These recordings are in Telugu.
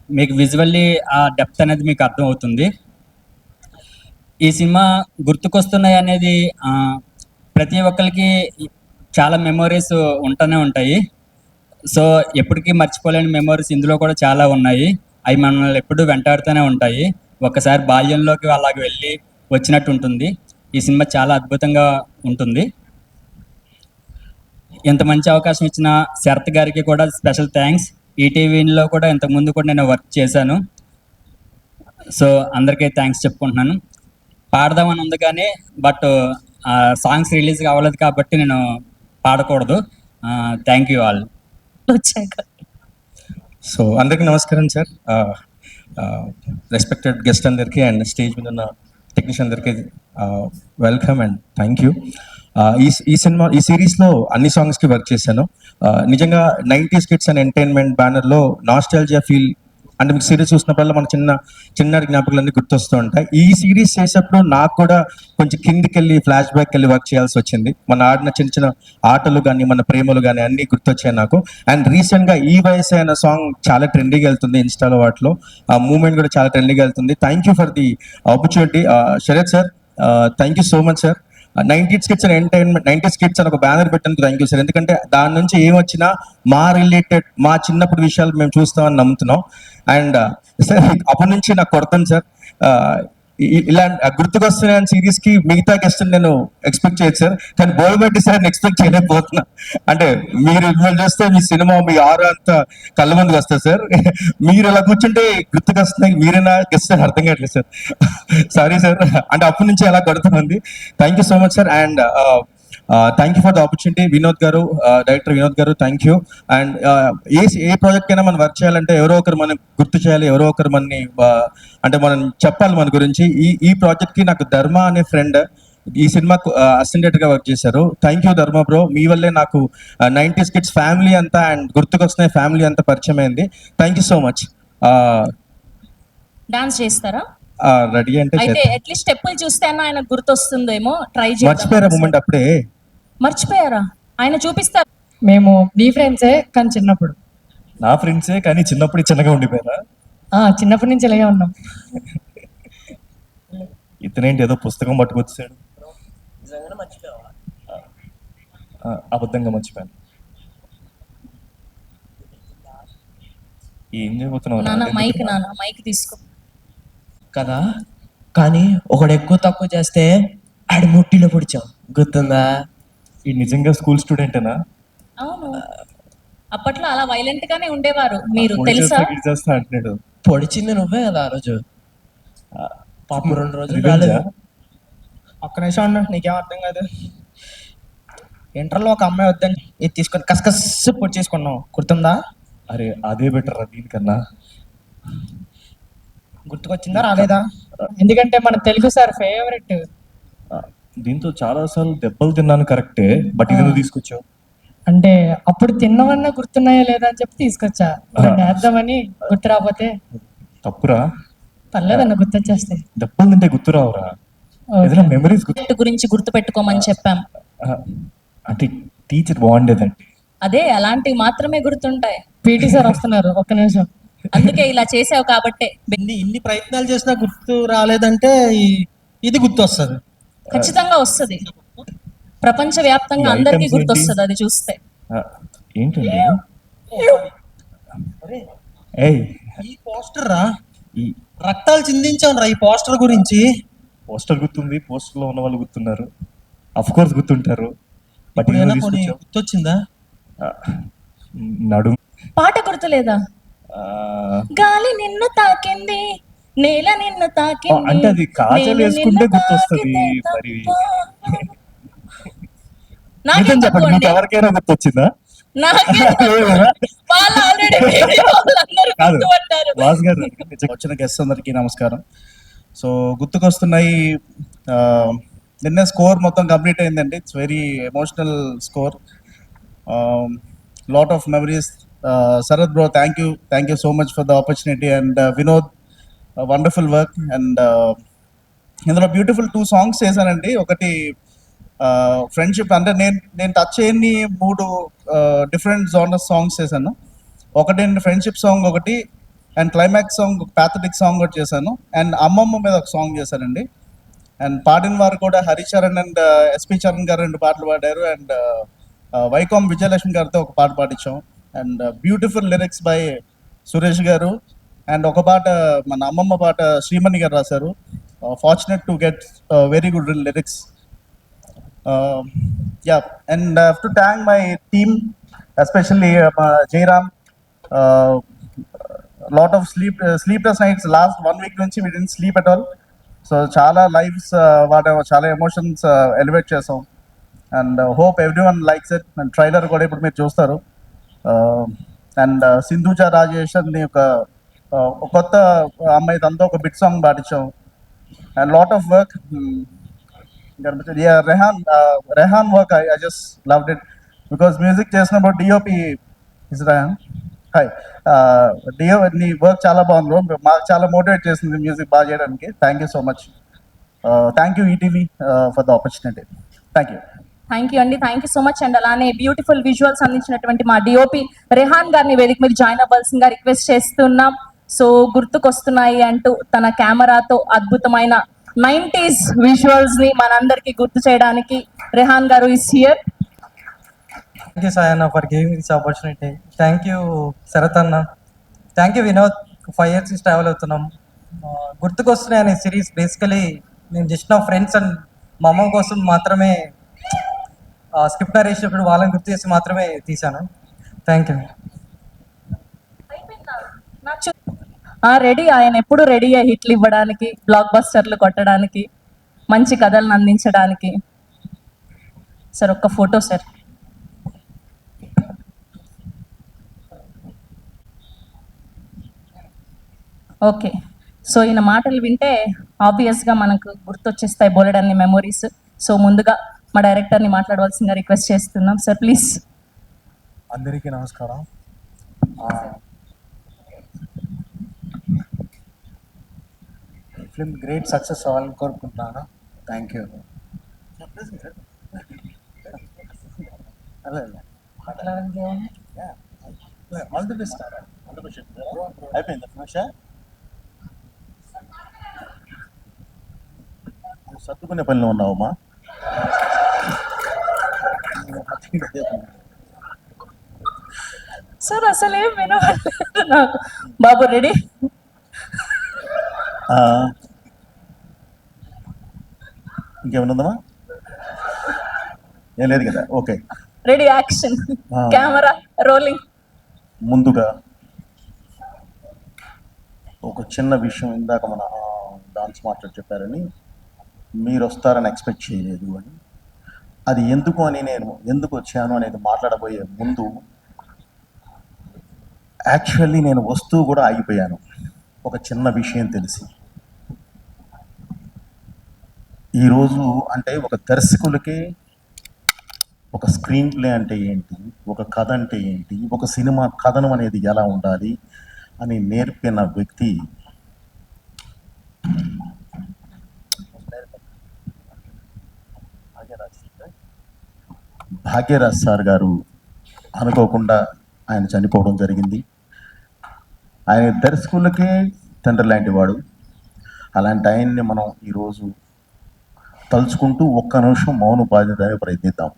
మీకు విజువల్లీ ఆ డెప్త్ అనేది మీకు అర్థమవుతుంది. ఈ సినిమా గుర్తుకొస్తున్నాయి అనేది ప్రతి ఒక్కరికి చాలా మెమోరీస్ ఉంటూనే ఉంటాయి. సో ఎప్పటికీ మర్చిపోలేని మెమోరీస్ ఇందులో కూడా చాలా ఉన్నాయి. అవి మనల్ని ఎప్పుడూ వెంటాడుతూనే ఉంటాయి. ఒక్కసారి బాల్యంలోకి అలాగ వెళ్ళి వచ్చినట్టు ఉంటుంది. ఈ సినిమా చాలా అద్భుతంగా ఉంటుంది. ఇంత మంచి అవకాశం ఇచ్చిన శరత్ గారికి కూడా స్పెషల్ థ్యాంక్స్. ఈటీవీలో కూడా ఇంతకుముందు కూడా నేను వర్క్ చేశాను. సో అందరికీ థ్యాంక్స్ చెప్పుకుంటున్నాను. పాడదామని ఉంది కానీ బట్ సాంగ్స్ రిలీజ్ అవ్వలేదు కాబట్టి నేను పాడకూడదు. Thank you all. వచ్చాక సో అందరికీ నమస్కారం సార్. రెస్పెక్టెడ్ గెస్ట్ అందరికీ అండ్ స్టేజ్ మీద ఉన్న టెక్నీషియన్ అందరికీ వెల్కమ్ అండ్ థ్యాంక్ యూ. ఈ సిరీస్లో అన్ని సాంగ్స్కి వర్క్ చేశాను. నిజంగా 90s కిడ్స్ అండ్ ఎంటర్టైన్మెంట్ బ్యానర్లో నాస్టాల్జియా ఫీల్ అంటే మీకు సిరీస్ చూసినప్పుడల్లా మన చిన్నటి జ్ఞాపకాలన్నీ గుర్తొస్తూ ఉంటాయి. ఈ సిరీస్ చేసేప్పుడు నాకు కూడా కొంచెం కిందికి వెళ్ళి ఫ్లాష్ బ్యాక్ వెళ్ళి వర్క్ చేయాల్సి వచ్చింది. మన ఆడిన చిన్న చిన్న ఆటలు కానీ మన ప్రేమలు కానీ అన్నీ గుర్తొచ్చాయి నాకు. అండ్ రీసెంట్గా ఈ వయసు అయిన సాంగ్ చాలా ట్రెండింగ్గా వెళ్తుంది ఇన్స్టాలో, వాటిలో ఆ మూమెంట్ కూడా చాలా ట్రెండింగ్గా వెళ్తుంది. Thank you for the opportunity Sarath sir. Thank you so much sir. 90s kids and entertainment 90s kids అని ఒక బ్యానర్ పెట్టడానికి థ్యాంక్ యూ సార్. ఎందుకంటే దాని నుంచి ఏమొచ్చినా మా రిలేటెడ్ మా చిన్నప్పుడు విషయాలు మేము చూస్తామని నమ్ముతున్నాం. అండ్ సార్ అప్పటి నుంచి నాకు కొడతాను సార్. ఇలా గుర్తుకొస్తున్న సిరీస్ కి మిగతా గెస్ట్ నేను ఎక్స్పెక్ట్ చేయొచ్చు సార్, కానీ బోల్బెట్టి సార్ ఎక్స్పెక్ట్ చేయలేకపోతున్నా. అంటే మీరు చూస్తే మీ సినిమా మీ ఆరు అంతా కళ్ళ ముందుకు వస్తుంది సార్. మీరు అలా కూర్చుంటే గుర్తుకొస్తున్నాయి, మీరైనా గెస్ట్ సార్ అర్థం కావట్లేదు సార్. Sorry sir. అంటే అప్పటి నుంచి అలా కొడుతుంది. Thank you so much sir. And thank you for the opportunity Vinod గారు, డైరెక్టర్ వినోద్ గారు, thank you. And A project అయినా మనం వర్క్ చేయాలంటే ఎవరో ఒకరు మనం గుర్తు చేయాలి, ఎవరో ఒకరు మనని అంటే మనం చెప్పాలి మన గురించి. ఈ ప్రాజెక్ట్కి నాకు ధర్మ అనే ఫ్రెండ్ ఈ సినిమాకు అసిస్టెంట్ గా వర్క్ చేశారు. థ్యాంక్ యూ ధర్మ బ్రో. మీ వల్లే నాకు 90s కిడ్స్ ఫ్యామిలీ అంతా అండ్ గుర్తుకొస్తున్నాయి ఫ్యామిలీ అంతా పరిచయం అయింది. Thank you so much. Dance చేస్తారా? రెడీ అంటే అయితే అట్లీస్ట్ స్టెప్పులు చూస్తే అన్న ఆయన గుర్తొస్తుందేమో. ట్రై చేద్దాం. మర్చిపోయారా మూమెంట్ అప్పుడే? మర్చిపోయారా? ఆయన చూపిస్తారు. మేము నీ ఫ్రెండ్సే కానీ చిన్నప్పుడు. నా ఫ్రెండ్సే కానీ చిన్నప్పుడు చిన్నగా ఉండిపోయారా? చిన్నప్పటి నుంచి ఇలాగే ఉన్నాం. ఇతనేంటి ఏదో పుస్తకం పట్టుకొచ్చాడు. అబద్ధంగా మర్చిపోయాను. ఏం చేయబోతున్నావు? మైక్ తీసుకో కదా. కానీ ఒకడు ఎక్కువ తక్కువ చేస్తే ఆడి ముట్టిలో పొడిచాం, గుర్తుందా? ఈ నిజంగా స్కూల్ స్టూడెంటేనా? అవును, అప్పట్లో అలా వైలెంట్ గానే ఉండేవారు. మీరు తెలుసా? అంటున్నాడు. పొడిచింది నువ్వే కదా ఆ రోజు. పాపం 2 రోజులు రాలేదు. ఒక్క నిమిషం అన్న, నీకేం అర్థం కాదు. ఇంటర్లో ఒక అమ్మాయి వద్దని ఇది తీసుకొని కసకస్ పొడి చేసుకున్నావు, గుర్తుందా? అరే అదే బెటర్ రా దీనికన్నా. గుర్తుకొచ్చిందా రాలేదా? ఎందుకంటే మన తెలుగు సార్ ఫేవరెట్. దీంతో చాలా సార్లు దెబ్బలు తిన్నాను కరెక్టే, బట్ ఇది నువ్వు తీసుకొచ్చావు. అంటే అప్పుడు తిన్నవన్నా గుర్తున్నాయా లేదా అని చెప్పి తీసుకొచ్చా. వేద్దామని గుర్తు రాకపోతే తప్పురా. పర్లేదన్న, గుర్తొచ్చేస్తే. దెబ్బలు తింటే గుర్తురావురా, ఏదైనా మెమరీస్ గురించి గుర్తు పెట్టుకోమని చెప్పాం. అంటే టీచర్ బాగుండేదండి. అదే అలాంటివి మాత్రమే గుర్తుంటాయి. పీటీ సార్ వస్తున్నారు, ఒక్క నిమిషం. అందుకే ఇలా చేసావు కాబట్టే. ఇన్ని ప్రయత్నాలు చేసినా గుర్తు రాలేదంటే ఇది గుర్తు వస్తుంది. ఖచ్చితంగా వస్తుంది. ప్రపంచ వ్యాప్తంగా అందరికీ గుర్తొస్తుంది అది చూస్తే. ఏంటండి ఈ పోస్టర్ రా, ఈ రక్తాలు చిందించాం రా ఈ పోస్టర్ గురించి. పోస్టర్ గుర్తుంది, పోస్టర్ లో ఉన్న వాళ్ళు గుర్తున్నారు, అఫ్ కోర్స్ గుర్తుంటారు. బట్ గుర్తొచ్చిందా? నడు పాట గుర్తులేదా? గాలి నిన్ను తాకింది, నేల నిన్ను తాకింది, అంటే అది కాజల్ వేసుకుంటే గుర్తొస్తుంది. మరి నిజం చెప్పండి, మీకు ఎవరికైనా గుర్తొచ్చిందా? వచ్చిన గెస్ట్ అందరికీ నమస్కారం. సో గుర్తుకొస్తున్నాయి, నిన్న స్కోర్ మొత్తం కంప్లీట్ అయిందండి. It's very emotional score, lot of memories. Sarath bro, thank you so much for the opportunity. And Vinod, wonderful work. And ఇందులో బ్యూటిఫుల్ 2 సాంగ్స్ చేశానండి. ఒకటి ఫ్రెండ్షిప్, అంటే నేను టచ్ చేయని 3 డిఫరెంట్ జోనర్ సాంగ్స్ చేశాను. ఒకటి ఫ్రెండ్షిప్ సాంగ్, ఒకటి and climax song pathetic song కూడా చేశాను. అండ్ అమ్మమ్మ మీద ఒక సాంగ్ చేశానండి. అండ్ పాడిన వారు కూడా హరిచరణ్ అండ్ ఎస్పి చరణ్ గారు 2 పాటలు పాడారు. అండ్ వైకోం విజయలక్ష్మి గారితో ఒక పాట పాడించాం. And beautiful lyrics by Suresh garu. And ఒక పాట మన అమ్మమ్మ పాట శ్రీమణి గారు రాశారు. Fortunate to get very good lyrics. Yeah, and I have to thank my team, especially Jairam. Lot of sleepless nights. Last 1 week nunchi we didn't sleep at all. So chala lives, chala emotions elevate chesam. And hope everyone likes it. And trailer kuda ippudu meer chustaru. And Sindhuja Rajesh ni oka kotta ammayi tanto oka bit song paadicham. And lot of work. Yeah, Rehan work, I just loved it because music చేసినప్పుడు DOP is Rehan. Hi. DOP నీ వర్క్ చాలా బాగుంది, మాకు చాలా మోటివేట్ చేసింది మ్యూజిక్ బాగా చేయడానికి. Thank you so much. Thank you ETV for the opportunity. Thank you. Thank you అండి, thank you so much. And అలానే బ్యూటిఫుల్ విజువల్స్ అందించినటువంటి మా డిఓపి రెహాన్ గారిని వేదిక మీద జాయిన్ అవ్వాల్సిందిగా రిక్వెస్ట్ చేస్తున్నాం. సో గుర్తుకొస్తున్నాయి అంటూ తన కెమెరాతో అద్భుతమైన 90s విజువల్స్ ని మనందరికి గుర్తు చేయడానికి రెహాన్ గారు is here. Thank you, Sayana, for giving me this opportunity. Thank you, Sarath Anna. Thank you, Vinod. 5 years నుంచి ట్రావెల్ అవుతున్నాం. గుర్తుకొస్తున్నాయి అనే సిరీస్ బేసికలీ నేను జస్ట్ నా ఫ్రెండ్స్ అండ్ మా అమ్మ కోసం మాత్రమే స్క్రిప్ట్ నరేసినప్పుడు వాళ్ళని గుర్తు చేసి మాత్రమే తీశాను. Thank you. రెడీ, ఆయన ఎప్పుడు రెడీ హిట్లు ఇవ్వడానికి, బ్లాక్ బస్టర్లు కొట్టడానికి, మంచి కథలను అందించడానికి. సార్ ఒక్క ఫోటో సార్. ఓకే, సో ఈయన మాటలు వింటే ఆబ్వియస్గా మనకు గుర్తొచ్చేస్తాయి బోలెడన్ని మెమొరీస్. సో ముందుగా మా డైరెక్టర్ని మాట్లాడవలసిందిగా రిక్వెస్ట్ చేస్తున్నాం సార్, ప్లీజ్. అందరికీ నమస్కారం. ఫిల్మ్ గ్రేట్ సక్సెస్ అవ్వాలని కోరుకుంటున్నాను. Thank you. All the best. అయిపోయింది ఫంక్షన్, సర్దుకునే పనిలో ఉన్నావమ్మా. సార్ అసలు ఏం వినవట్లేదు నాకు. బాబు రెడీ? ఇంకేమైనా ఉందమ్మా? ఏం లేదు కదా? Okay, ready, action, camera rolling. ముందుగా ఒక చిన్న విషయం, ఇందాక మన డాన్స్ మాస్టర్ చెప్పారని, మీరు వస్తారని ఎక్స్పెక్ట్ చేయలేదు అని. అది ఎందుకు అని, నేను ఎందుకు వచ్చాను అనేది మాట్లాడబోయే ముందు యాక్చువల్లీ నేను వస్తూ కూడా ఆగిపోయాను ఒక చిన్న విషయం తెలిసి. ఈరోజు అంటే ఒక దర్శకులకి ఒక స్క్రీన్ ప్లే అంటే ఏంటి, ఒక కథ అంటే ఏంటి, ఒక సినిమా కథనం అనేది ఎలా ఉండాలి అని నేర్పిన వ్యక్తి భాగ్యరాజ్ సార్ గారు. అనుకోకుండా ఆయన చనిపోవడం జరిగింది. ఆయన దర్శకులకే తండ్రి లాంటి వాడు. అలాంటి ఆయన్ని మనం ఈరోజు తలుచుకుంటూ ఒక్క నిమిషం మౌన బాధ్యతని ప్రయత్నిద్దాం.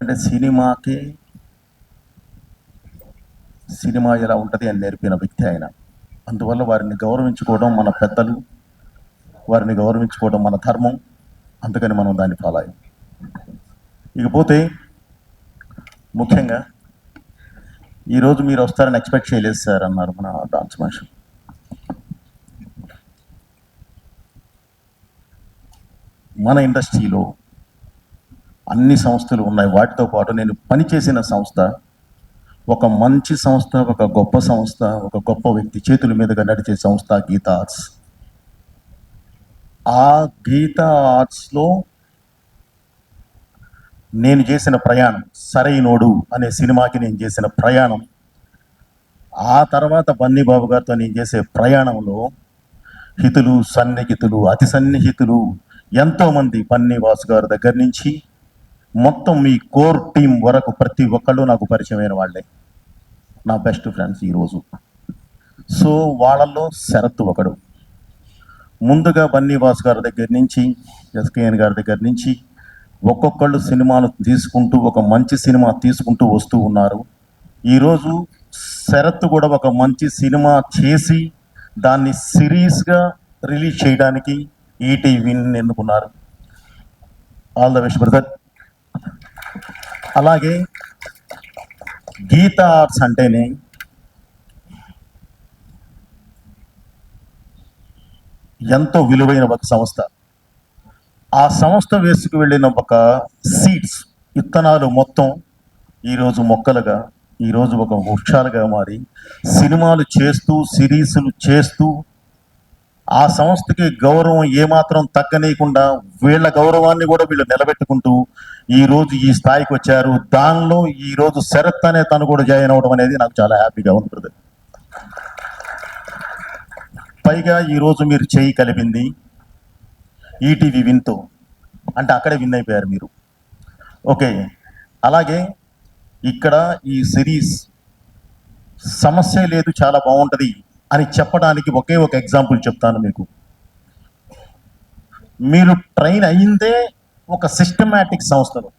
అంటే సినిమా ఎలా ఉంటుంది అని నేర్పిన వ్యక్తి ఆయన. అందువల్ల వారిని గౌరవించుకోవడం మన పెద్దలు, వారిని గౌరవించుకోవడం మన ధర్మం. అందుకని మనం దాన్ని ఫాలో అయ్యాం. ఇకపోతే ముఖ్యంగా ఈరోజు మీరు వస్తారని ఎక్స్పెక్ట్ చేయలేదు సార్ అన్నారు మన డాన్స్ మాస్టర్. మన ఇండస్ట్రీలో అన్ని సంస్థలు ఉన్నాయి. వాటితో పాటు నేను పనిచేసిన సంస్థ ఒక మంచి సంస్థ, ఒక గొప్ప సంస్థ, ఒక గొప్ప వ్యక్తి చేతుల మీదుగా నడిచే సంస్థ గీతా ఆర్ట్స్. ఆ గీతా ఆర్ట్స్లో నేను చేసిన ప్రయాణం, సరైనోడు అనే సినిమాకి నేను చేసిన ప్రయాణం, ఆ తర్వాత బన్నీ బాబు గారితో నేను చేసే ప్రయాణంలో హితులు, సన్నిహితులు, అతి సన్నిహితులు ఎంతోమంది, బన్నీ వాసు గారి దగ్గర నుంచి మొత్తం మీ కోర్ టీం వరకు ప్రతి ఒక్కళ్ళు నాకు పరిచయమైన వాళ్ళే. నా బెస్ట్ ఫ్రెండ్స్ ఈరోజు. సో వాళ్ళల్లో శరత్ ఒకడు. ముందుగా బన్నీవాస్ గారి దగ్గర నుంచి, ఎస్కేఎన్ గారి దగ్గర నుంచి ఒక్కొక్కళ్ళు సినిమాలు తీసుకుంటూ ఒక మంచి సినిమా తీసుకుంటూ వస్తూ ఉన్నారు. ఈరోజు శరత్ కూడా ఒక మంచి సినిమా చేసి దాన్ని సిరీస్గా రిలీజ్ చేయడానికి ఈటీవీని ఎన్నుకున్నారు. All the best brother. అలాగే గీతా ఆర్ట్స్ అంటేనే ఎంతో విలువైన ఒక సంస్థ. ఆ సంస్థ వేసుకు వెళ్ళిన ఒక సీడ్స్, విత్తనాలు మొత్తం ఈరోజు మొక్కలుగా, ఈరోజు ఒక వృక్షాలుగా మారి సినిమాలు చేస్తూ సిరీస్లు చేస్తూ ఆ సంస్థకి గౌరవం ఏమాత్రం తగ్గనీయకుండా వీళ్ళ గౌరవాన్ని కూడా వీళ్ళు నిలబెట్టుకుంటూ ఈరోజు ఈ స్థాయికి వచ్చారు. దానిలో ఈరోజు శరత్ అనే తను కూడా జాయిన్ అవ్వడం అనేది నాకు చాలా హ్యాపీగా ఉంది బ్రదర్. పైగా ఈరోజు మీరు చేయి కలిపింది ఈటీవీ విన్తో, అంటే అక్కడే విన్ అయిపోయారు మీరు. ఓకే, అలాగే ఇక్కడ ఈ సిరీస్ సమస్య లేదు, చాలా బాగుంటుంది అని చెప్పడానికి ఒకే ఒక ఎగ్జాంపుల్ చెప్తాను మీకు. మీరు ట్రైన్ అయిందే ఒక సిస్టమాటిక్ సంస్థలో,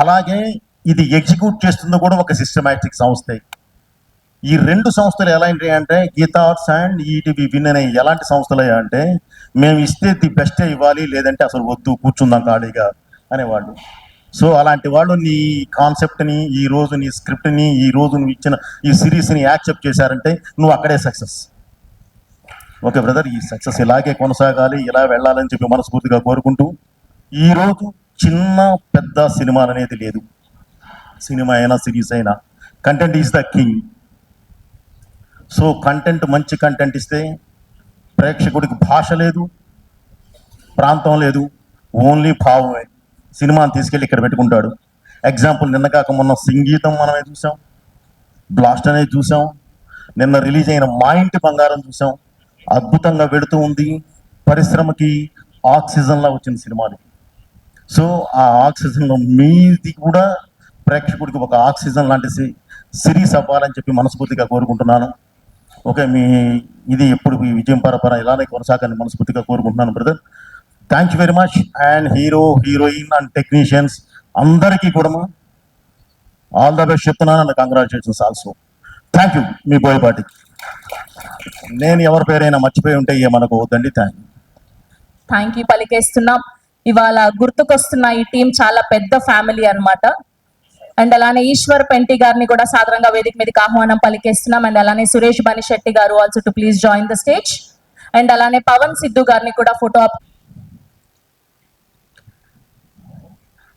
అలాగే ఇది ఎగ్జిక్యూట్ చేస్తుందో కూడా ఒక సిస్టమాటిక్ సంస్థే. ఈ రెండు సంస్థలు ఎలాంటి అంటే Geetha Arts and ETV Win అనే ఎలాంటి సంస్థలు అంటే మేము ఇస్తే ది బెస్టే ఇవ్వాలి, లేదంటే అసలు వద్దు కూర్చుందాం ఖాళీగా అనేవాళ్ళు. సో అలాంటి వాళ్ళు నీ కాన్సెప్ట్ని, ఈ రోజు నీ స్క్రిప్ట్ని, ఈ రోజు నువ్వు ఇచ్చిన ఈ సిరీస్ని యాక్సెప్ట్ చేశారంటే నువ్వు అక్కడే సక్సెస్. ఓకే బ్రదర్, ఈ సక్సెస్ ఇలాగే కొనసాగాలి, ఇలా వెళ్ళాలని చెప్పి మనస్ఫూర్తిగా కోరుకుంటూ, ఈరోజు చిన్న పెద్ద సినిమాలు అనేది లేదు. సినిమా అయినా సిరీస్ అయినా content is the king. So content, మంచి కంటెంట్ ఇస్తే ప్రేక్షకుడికి భాష లేదు, ప్రాంతం లేదు, ఓన్లీ భావమే. సినిమాని తీసుకెళ్ళి ఇక్కడ పెట్టుకుంటాడు. ఎగ్జాంపుల్, నిన్న కాక మొన్న సంగీతం మనమే చూసాం, బ్లాస్ట్ అనేది చూసాం, నిన్న రిలీజ్ అయిన మా ఇంటి బంగారం చూసాం. అద్భుతంగా వెళుతూ ఉంది, పరిశ్రమకి ఆక్సిజన్లా వచ్చిన సినిమాలు. సో ఆ ఆక్సిజన్లో మీది కూడా ప్రేక్షకుడికి ఒక ఆక్సిజన్ లాంటి సిరీస్ అవ్వాలని చెప్పి మనస్ఫూర్తిగా కోరుకుంటున్నాను. ఓకే, మీ ఇది ఎప్పుడు ఈ విజయం పరపర ఇలానే కొనసాగాలని మనస్ఫూర్తిగా కోరుకుంటున్నాను brother. Thank you very much. And hero, heroine and technicians అందరికీ కూడా ఆల్ ద బెస్ట్ చెప్తున్నాను and congratulations also. Thank you. మీ బోయపాటి. నేను ఎవరి పేరైనా మర్చిపోయి ఉంటే ఏమనకు వద్దండి. థ్యాంక్ యూ పలికేస్తున్నాం. ఇవాళ గుర్తుకొస్తున్న ఈ టీం చాలా పెద్ద ఫ్యామిలీ అన్నమాట. అండ్ అలానే ఈశ్వర్ పెంటి గారిని కూడా సాధారణంగా వేదిక మీదకి ఆహ్వానం పలికేస్తున్నాం. అండ్ అలానే సురేష్ బనిశెట్టి గారు also to please join the stage. And అలానే పవన్ సిద్ధు గారిని కూడా ఫోటో అప్.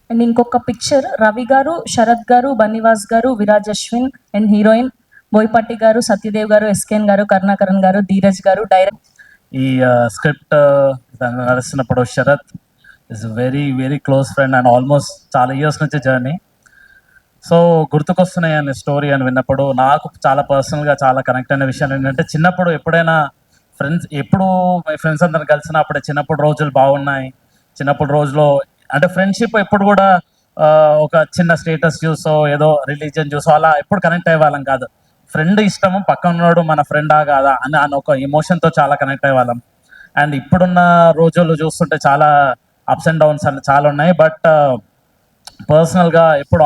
అండ్ ఇంకొక పిక్చర్ రవి గారు, శరత్ గారు, బన్నీవాస్ గారు, విరాజ్ అశ్విన్ అండ్ హీరోయిన్ బోయపాటి గారు, సత్యదేవ్ గారు, ఎస్కేఎన్ గారు, కరుణాకరణ్ గారు, ధీరజ్ గారు. డైరెక్ట్ ఈ స్క్రిప్ట్ నడుస్తున్నప్పుడు Sarath is very very close friend and almost చాలా ఇయర్స్ నుంచి జర్నీ. సో గుర్తుకొస్తున్నాయి అనే స్టోరీ అని విన్నప్పుడు నాకు చాలా పర్సనల్గా చాలా కనెక్ట్ అయిన విషయం ఏంటంటే, చిన్నప్పుడు ఎప్పుడైనా ఎప్పుడు మై ఫ్రెండ్స్ అందరు కలిసినా అప్పుడే చిన్నప్పుడు రోజులు బాగున్నాయి. చిన్నప్పుడు రోజులో అంటే ఫ్రెండ్షిప్ ఎప్పుడు కూడా ఒక చిన్న స్టేటస్ చూసో ఏదో రిలీజియన్ చూసో అలా ఎప్పుడు కనెక్ట్ అయ్యేవాళ్ళం కాదు. ఫ్రెండ్ ఇష్టము, పక్కన ఉన్నాడు మన ఫ్రెండా కాదా అని ఒక ఎమోషన్తో చాలా కనెక్ట్ అయ్యేవాళ్ళం. అండ్ ఇప్పుడున్న రోజుల్లో చూస్తుంటే చాలా అప్స్ అండ్ డౌన్స్ అని చాలా ఉన్నాయి. బట్ పర్సనల్గా ఎప్పుడు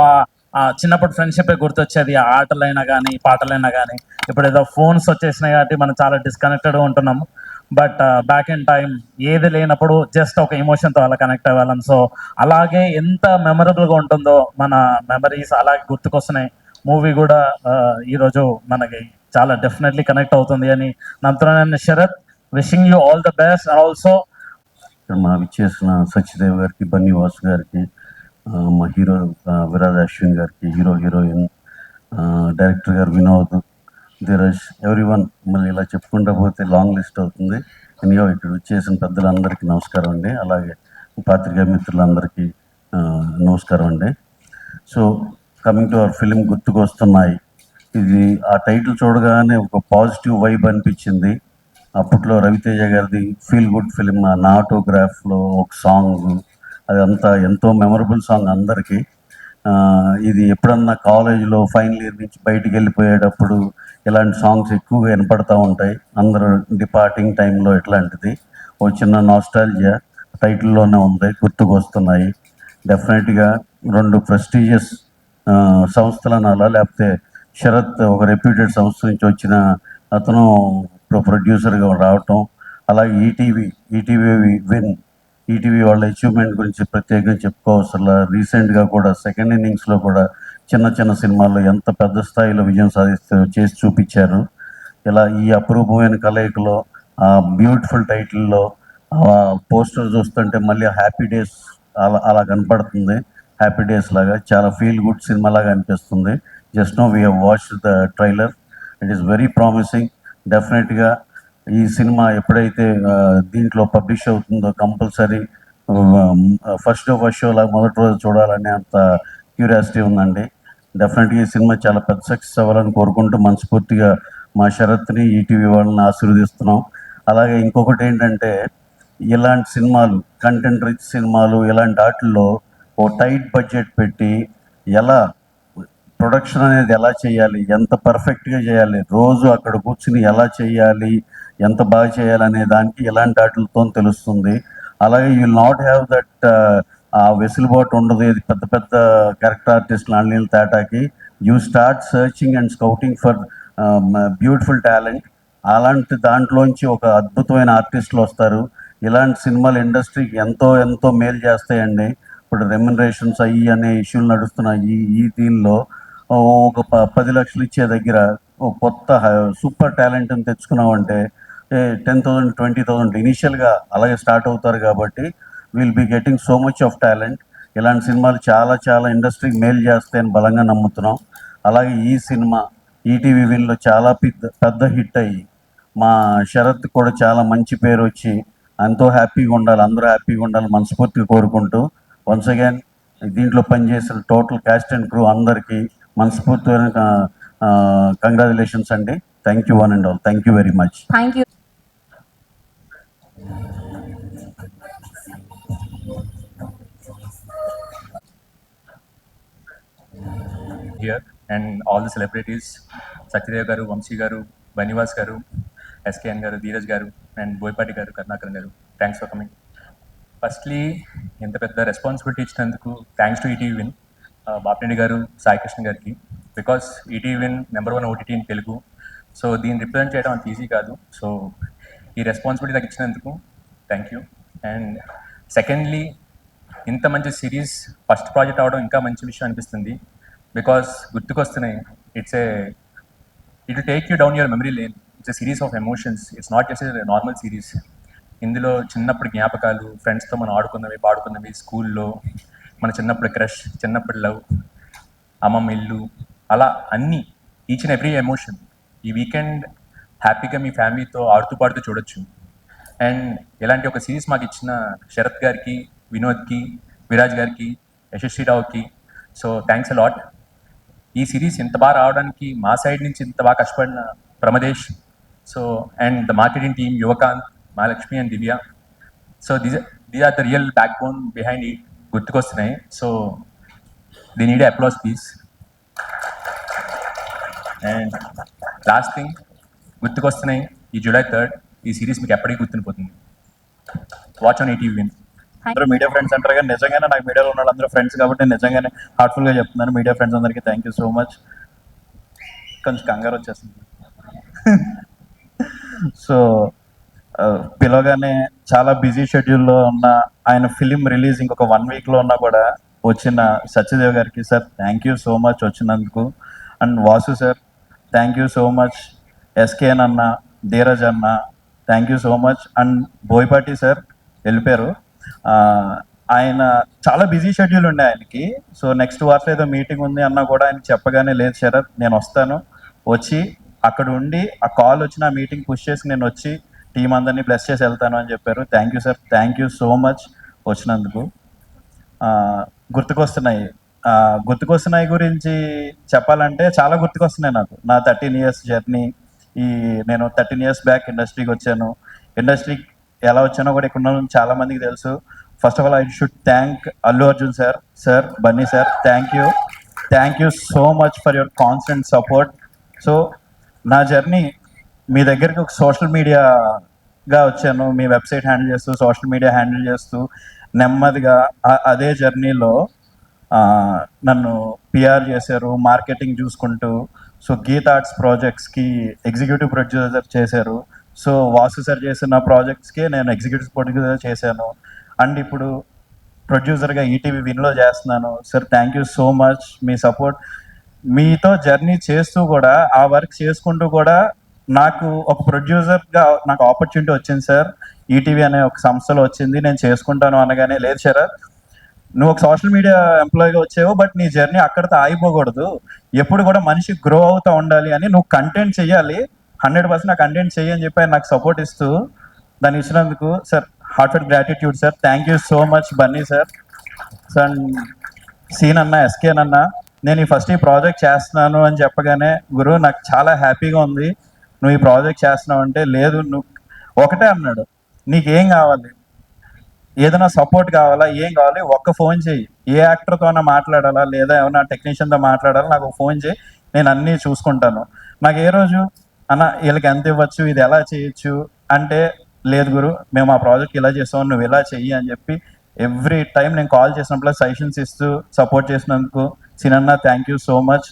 ఆ చిన్నప్పుడు ఫ్రెండ్షిప్ గుర్తొచ్చేది. ఆ ఆటలైనా కానీ పాటలైనా కానీ. ఇప్పుడు ఏదో ఫోన్స్ వచ్చేసినాయి కాబట్టి మనం చాలా డిస్కనెక్టెడ్గా ఉంటున్నాము. బట్ బ్యాక్ ఇన్ టైం ఏది లేనప్పుడు జస్ట్ ఒక ఎమోషన్తో అలా కనెక్ట్ అవ్వాలం. సో అలాగే ఎంత మెమరబుల్గా ఉంటుందో మన మెమరీస్ అలాగే గుర్తుకొస్తున్నాయి. మూవీ కూడా ఈరోజు మనకి చాలా డెఫినెట్లీ కనెక్ట్ అవుతుంది అని నమ్ముతున్నాను. Sarath, wishing you all the best. And also మా విచ్చేసిన సత్యదేవ్ గారికి, బన్నీవాస్ గారికి, మా హీరో విరాజ్ అశ్విన్ గారికి, హీరోయిన్, డైరెక్టర్ గారు వినోద్, ధీరజ్, ఎవ్రీవన్. మళ్ళీ ఇలా చెప్పుకుంటూ పోతే లాంగ్ లిస్ట్ అవుతుంది. ఎనియో ఇక్కడ వచ్చేసిన పెద్దలందరికీ నమస్కారం అండి. అలాగే పాత్రికేయ మిత్రులందరికీ నమస్కారం అండి. So coming to hour film గుర్తుకొస్తున్నాయి. ఇది ఆ టైటిల్ చూడగానే ఒక పాజిటివ్ వైబ్ అనిపించింది. అప్పట్లో రవితేజ గారిది ఫీల్ గుడ్ ఫిలిం, నా ఆటోగ్రాఫ్లో ఒక సాంగ్, అదంతా ఎంతో మెమరబుల్ సాంగ్ అందరికీ. ఇది ఎప్పుడన్నా కాలేజీలో ఫైనల్ ఇయర్ నుంచి బయటికి వెళ్ళిపోయేటప్పుడు ఇలాంటి సాంగ్స్ ఎక్కువగా వినపడతా ఉంటాయి. అందరూ డిపార్టింగ్ టైంలో ఇట్లాంటిది ఓ చిన్న నాస్టాలజియా టైటిల్లోనే ఉంది, గుర్తుకొస్తున్నాయి. డెఫినెట్గా 2 ప్రెస్టీజియస్ సంస్థలు అనాలా, లేకపోతే శరత్ ఒక రెప్యూటెడ్ సంస్థ నుంచి వచ్చిన అతను ప్రొడ్యూసర్గా రావటం, అలాగే ఈటీవీ విన్, ఈటీవీ వాళ్ళ అచీవ్మెంట్ గురించి ప్రత్యేకంగా చెప్పుకోవసరం. రీసెంట్గా కూడా సెకండ్ ఇన్నింగ్స్లో కూడా చిన్న చిన్న సినిమాల్లో ఎంత పెద్ద స్థాయిలో విజయం చేసి చూపించారు. ఇలా ఈ అపురూపమైన కలయికలో బ్యూటిఫుల్ టైటిల్లో పోస్టర్ చూస్తుంటే మళ్ళీ హ్యాపీ డేస్ అలా కనపడుతుంది. హ్యాపీ డేస్ లాగా చాలా ఫీల్ గుడ్ సినిమా లాగా అనిపిస్తుంది. Just know we have watched the trailer, it is very promising. డెఫినెట్గా ఈ సినిమా ఎప్పుడైతే దీంట్లో పబ్లిష్ అవుతుందో కంపల్సరీ ఫస్ట్ షో లాగా మొదటి రోజు చూడాలనే అంత క్యూరియాసిటీ ఉందండి. డెఫినెట్గా ఈ సినిమా చాలా పెద్ద సక్సెస్ అవ్వాలని కోరుకుంటూ మనస్ఫూర్తిగా మా శరత్ని, ఈటీవీ వాళ్ళని ఆశీర్వదిస్తున్నాం. అలాగే ఇంకొకటి ఏంటంటే, ఇలాంటి సినిమాలు, కంటెంట్ రిచ్ సినిమాలు, ఇలాంటి వాటిల్లో ఓ టైట్ బడ్జెట్ పెట్టి ఎలా ప్రొడక్షన్ అనేది ఎలా చేయాలి, ఎంత పర్ఫెక్ట్గా చేయాలి, రోజు అక్కడ కూర్చుని ఎలా చేయాలి, ఎంత బాగా చేయాలనే దానికి ఇలాంటి వాటితో తెలుస్తుంది. అలాగే you will not have that ఆ వెసులుబాటు ఉండదు. ఇది పెద్ద పెద్ద క్యారెక్టర్ ఆర్టిస్టులు అన్నిళ్ళ తేటాకి you start searching and scouting for beautiful talent. అలాంటి దాంట్లోంచి ఒక అద్భుతమైన ఆర్టిస్టులు వస్తారు. ఇలాంటి సినిమాలు ఇండస్ట్రీకి ఎంతో ఎంతో మేలు చేస్తాయండి. ఇప్పుడు రెమ్యునరేషన్స్ అయ్యి అనే ఇష్యూలు నడుస్తున్నాయి. ఈ దీనిలో ఒక 10 లక్షలు ఇచ్చే దగ్గర ఒక కొత్త సూపర్ టాలెంట్ని తెచ్చుకున్నామంటే 10,000 20,000 ఇనీషియల్గా అలాగే స్టార్ట్ అవుతారు. కాబట్టి will be getting so much of talent. ఇలాంటి సినిమాలు చాలా చాలా ఇండస్ట్రీకి మేలు చేస్తాయని బలంగా నమ్ముతున్నాం. అలాగే ఈ సినిమా ఈటీవీ విన్లో చాలా పెద్ద హిట్ అయ్యి మా శరత్ కూడా చాలా మంచి పేరు వచ్చి ఎంతో హ్యాపీగా ఉండాలి, అందరూ హ్యాపీగా ఉండాలి మనస్ఫూర్తిగా కోరుకుంటూ, వన్స్ అగైన్ దీంట్లో పనిచేసిన టోటల్ క్యాస్ట్ అండ్ క్రూ అందరికీ మనస్ఫూర్తిగా కంగ్రాచులేషన్స్ అండి. Thank you one and all. Thank you very much. Thank you. Here and all the celebrities, Satyadev garu, Vamsi garu, Banivas garu, SKN garu, Dheeraj garu, and Boypati garu, Karnakaran garu. Thanks for coming. Firstly, ఇంత పెద్ద రెస్పాన్సిబిలిటీ ఇచ్చినందుకు thanks to ETV win, Bapireddy గారు, సాయి కృష్ణ గారికి. Because ETV win #1 OTT in Telugu. So దీన్ని రిప్రజెంట్ చేయడం అంత ఈజీ కాదు. సో ఈ రెస్పాన్సిబిలిటీ నాకు ఇచ్చినందుకు థ్యాంక్ యూ. అండ్ సెకండ్లీ, ఇంత మంచి సిరీస్ ఫస్ట్ ప్రాజెక్ట్ అవడం ఇంకా మంచి విషయం అనిపిస్తుంది. బికాస్ గుర్తుకొస్తున్నాయి, it will take you down your memory lane. It's a series of emotions. It's not just a normal series. ఇందులో చిన్నప్పుడు జ్ఞాపకాలు, ఫ్రెండ్స్తో మనం ఆడుకున్నవి, పాడుకున్నవి, స్కూల్లో మన చిన్నప్పుడు క్రష్, చిన్నప్పుడు లవ్, అమ్మమ్మ ఇల్లు, అలా అన్నీ, ఈచ్ అండ్ ఎవ్రీ ఎమోషన్ ఈ వీకెండ్ హ్యాపీగా మీ ఫ్యామిలీతో ఆడుతూ పాడుతూ చూడొచ్చు. అండ్ ఇలాంటి ఒక సిరీస్ మాకు ఇచ్చిన శరత్ గారికి, వినోద్కి, విరాజ్ గారికి, యశస్వి రావుకి సో థ్యాంక్స్ అ లాట్. ఈ సిరీస్ ఇంత బాగా రావడానికి మా సైడ్ నుంచి ఇంత బాగా కష్టపడిన Pramadesh, so and the marketing team, Yuvakanth, Mahalakshmi and Divya. So these are the real backbone behind it. గుర్తుకొస్తున్నాయి. So they need applause please. And last thing, గుర్తుకొస్తున్నాయి ఈ July 3rd ఈ సిరీస్ మీకు ఎప్పటికీ గుర్తుండిపోతుంది. Watch on ETV win. అందరూ మీడియా ఫ్రెండ్స్ అంటారు కానీ నిజంగానే నాకు మీడియాలో ఉన్న వాళ్ళందరూ ఫ్రెండ్స్ కాబట్టి నేను నిజంగానే హార్ట్ఫుల్గా చెప్తున్నాను. మీడియా ఫ్రెండ్స్ అందరికీ థ్యాంక్ యూ సో మచ్. కొంచెం కంగారు వచ్చేస్తుంది. సో పిలవగానే చాలా బిజీ షెడ్యూల్లో ఉన్న ఆయన ఫిలిం రిలీజ్ ఇంకొక 1 వీక్లో ఉన్నా కూడా వచ్చిన సత్యదేవ్ గారికి sir thank you so much వచ్చినందుకు. And Vasu sir thank you so much. SKN అన్న, ధీరజ్ అన్న thank you so much. And Boyapati sir వెళ్ళిపోయారు. ఆయన చాలా బిజీ షెడ్యూల్ ఉండే ఆయనకి. సో నెక్స్ట్ వార్లో ఏదో మీటింగ్ ఉంది అన్నా కూడా ఆయన చెప్పగానే లేదు శరత్ నేను వస్తాను, వచ్చి అక్కడ ఉండి ఆ కాల్ వచ్చిన ఆ మీటింగ్ పుష్ చేసి నేను వచ్చి టీం అందరినీ బ్లెస్ చేసి వెళ్తాను అని చెప్పారు. Thank you sir, thank you so much వచ్చినందుకు. గుర్తుకొస్తున్నాయి గురించి చెప్పాలంటే చాలా గుర్తుకొస్తున్నాయి నాకు. నా 13 ఇయర్స్ జర్నీ. నేను 13 ఇయర్స్ బ్యాక్ ఇండస్ట్రీకి వచ్చాను. ఇండస్ట్రీకి ఎలా వచ్చానో కూడా ఇక్కడ ఉన్న చాలా మందికి తెలుసు. First of all I should thank Allu Arjun sir Bunny sir, thank you so much for your constant support. So నా జర్నీ మీ దగ్గరికి ఒక సోషల్ మీడియాగా వచ్చాను, మీ వెబ్సైట్ హ్యాండిల్ చేస్తూ సోషల్ మీడియా హ్యాండిల్ చేస్తూ నెమ్మదిగా అదే జర్నీలో నన్ను పిఆర్ చేశారు, మార్కెటింగ్ చూసుకుంటూ. సో గీత ఆర్ట్స్ ప్రాజెక్ట్స్కి ఎగ్జిక్యూటివ్ ప్రొడ్యూసర్ చేశారు. సో వాసు సార్ చేసిన ప్రాజెక్ట్స్కి నేను ఎగ్జిక్యూటివ్ ప్రొడ్యూసర్ చేశాను. అండ్ ఇప్పుడు ప్రొడ్యూసర్గా ఈటీవీ విన్లో చేస్తున్నాను. Sir thank you so much. Me support, మీతో జర్నీ చేస్తూ కూడా ఆ వర్క్ చేసుకుంటూ కూడా నాకు ఒక ప్రొడ్యూసర్గా నాకు ఆపర్చునిటీ వచ్చింది సార్. ఈటీవీ అనే ఒక సంస్థలో వచ్చింది, నేను చేసుకుంటాను అనగానే, లేదు శరత్ నువ్వు ఒక సోషల్ మీడియా ఎంప్లాయీగా వచ్చావు, బట్ నీ జర్నీ అక్కడితో ఆగిపోకూడదు, ఎప్పుడు కూడా మనిషి గ్రో అవుతూ ఉండాలి అని, నువ్వు కంటెంట్ చెయ్యాలి, 100% ఆ కంటెంట్ చెయ్యి అని చెప్పి ఆయన నాకు సపోర్ట్ ఇస్తూ దాన్ని ఇచ్చినందుకు sir heartfelt gratitude sir. Thank you so much Bunny sir. Sir సీన్ అన్న, ఎస్కేన్ అన్న, నేను ఈ ప్రాజెక్ట్ చేస్తున్నాను అని చెప్పగానే, గురు నాకు చాలా హ్యాపీగా ఉంది నువ్వు ఈ ప్రాజెక్ట్ చేస్తున్నావు అంటే, లేదు నువ్వు ఒకటే అన్నాడు, నీకేం కావాలి, ఏదైనా సపోర్ట్ కావాలా, ఏం కావాలి, ఒక్క ఫోన్ చేయి, ఏ యాక్టర్తోనైనా మాట్లాడాలా లేదా ఏమైనా టెక్నీషియన్తో మాట్లాడాలా, నాకు ఒక ఫోన్ చేయి, నేను అన్నీ చూసుకుంటాను. నాకు ఏ రోజు అన్న వీళ్ళకి ఎంత ఇవ్వచ్చు, ఇది ఎలా చేయొచ్చు అంటే, లేదు గురు మేము ఆ ప్రాజెక్ట్ ఇలా చేస్తాం, నువ్వు ఇలా చెయ్యి అని చెప్పి ఎవ్రీ టైం నేను కాల్ చేసినప్పుడు సజెషన్స్ ఇస్తూ సపోర్ట్ చేసినందుకు సినన్న thank you so much.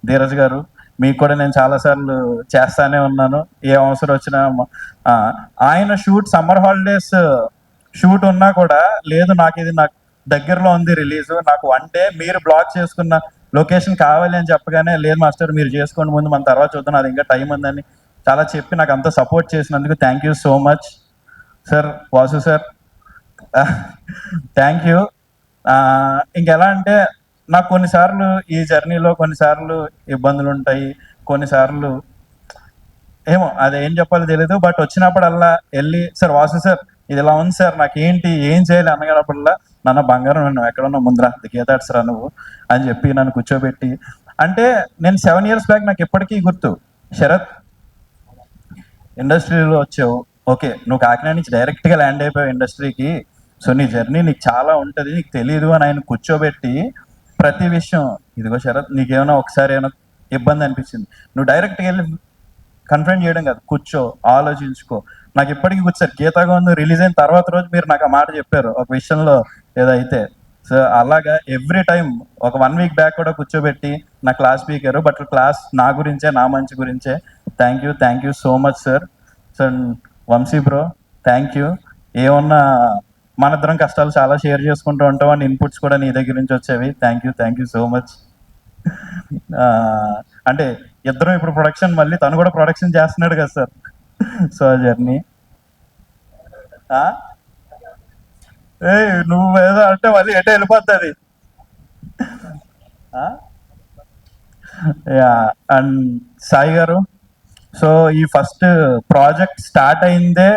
Dheeraj గారు మీకు కూడా నేను చాలాసార్లు చేస్తానే ఉన్నాను, ఏ అవసరం వచ్చినా. ఆయన సమ్మర్ హాలిడేస్ షూట్ ఉన్నా కూడా, లేదు నాకు ఇది నాకు దగ్గరలో ఉంది రిలీజ్, నాకు 1 డే మీరు బ్లాక్ చేసుకున్న లొకేషన్ కావాలి అని చెప్పగానే, లేదు మాస్టర్ మీరు చేసుకోండి ముందు, మన తర్వాత చూద్దాం, అది ఇంకా టైం ఉందని చాలా చెప్పి నాకు అంతా సపోర్ట్ చేసినందుకు thank you so much sir. Vasu sir thank you. ఇంకెలా అంటే, నాకు కొన్నిసార్లు ఈ జర్నీలో కొన్నిసార్లు ఇబ్బందులు ఉంటాయి, కొన్నిసార్లు ఏమో అది ఏం చెప్పాలో తెలియదు, బట్ వచ్చినప్పుడల్లా వెళ్ళి సార్ వాసు సార్ ఇది ఇలా ఉంది సార్, నాకు ఏంటి ఏం చేయాలి అనగానప్పుడల్లా, నాన్న బంగారం నువ్వు ఎక్కడున్నా ముందరా గీతాడ్స్రా నువ్వు అని చెప్పి నన్ను కూర్చోబెట్టి, అంటే నేను 7 years బ్యాక్ నాకు ఎప్పటికీ గుర్తు, శరత్ ఇండస్ట్రీలో వచ్చావు, ఓకే నువ్వు కాకినాడ నుంచి డైరెక్ట్గా ల్యాండ్ అయిపోయావు ఇండస్ట్రీకి, సో నీ జర్నీ నీకు చాలా ఉంటుంది, నీకు తెలియదు అని ఆయన కూర్చోబెట్టి ప్రతి విషయం, ఇదిగో శరత్ నీకేమైనా ఒకసారి ఏమైనా ఇబ్బంది అనిపించింది, నువ్వు డైరెక్ట్గా వెళ్ళి కన్ఫ్రంట్ చేయడం కాదు, కూర్చో ఆలోచించుకో. నాకు ఇప్పటికీ కూర్చారు, గీతాగోవిందం రిలీజ్ అయిన తర్వాత రోజు మీరు నాకు ఆ మాట చెప్పారు ఒక విషయంలో ఏదైతే, సో అలాగా ఎవ్రీ టైం ఒక 1 week బ్యాక్ కూడా కూర్చోబెట్టి నా క్లాస్ స్పీకర్, బట్ క్లాస్ నా గురించే, నా మంచి గురించే. Thank you so much sir. So Vamsi bro thank you. ఏమన్నా మన ఇద్దరం కష్టాలు చాలా షేర్ చేసుకుంటూ ఉంటాం అండ్ ఇన్పుట్స్ కూడా నీ దగ్గర నుంచి వచ్చేవి. Thank you so much. అంటే ఇద్దరం ఇప్పుడు ప్రొడక్షన్, మళ్ళీ తను కూడా ప్రొడక్షన్ చేస్తున్నాడు కదా సార్. సో ఆ జర్నీ నువ్వు ఏదో అంటే మళ్ళీ ఎటే వెళ్ళిపోతుంది. అండ్ సాయి గారు, సో ఈ ఫస్ట్ ప్రాజెక్ట్ స్టార్ట్ అయిందే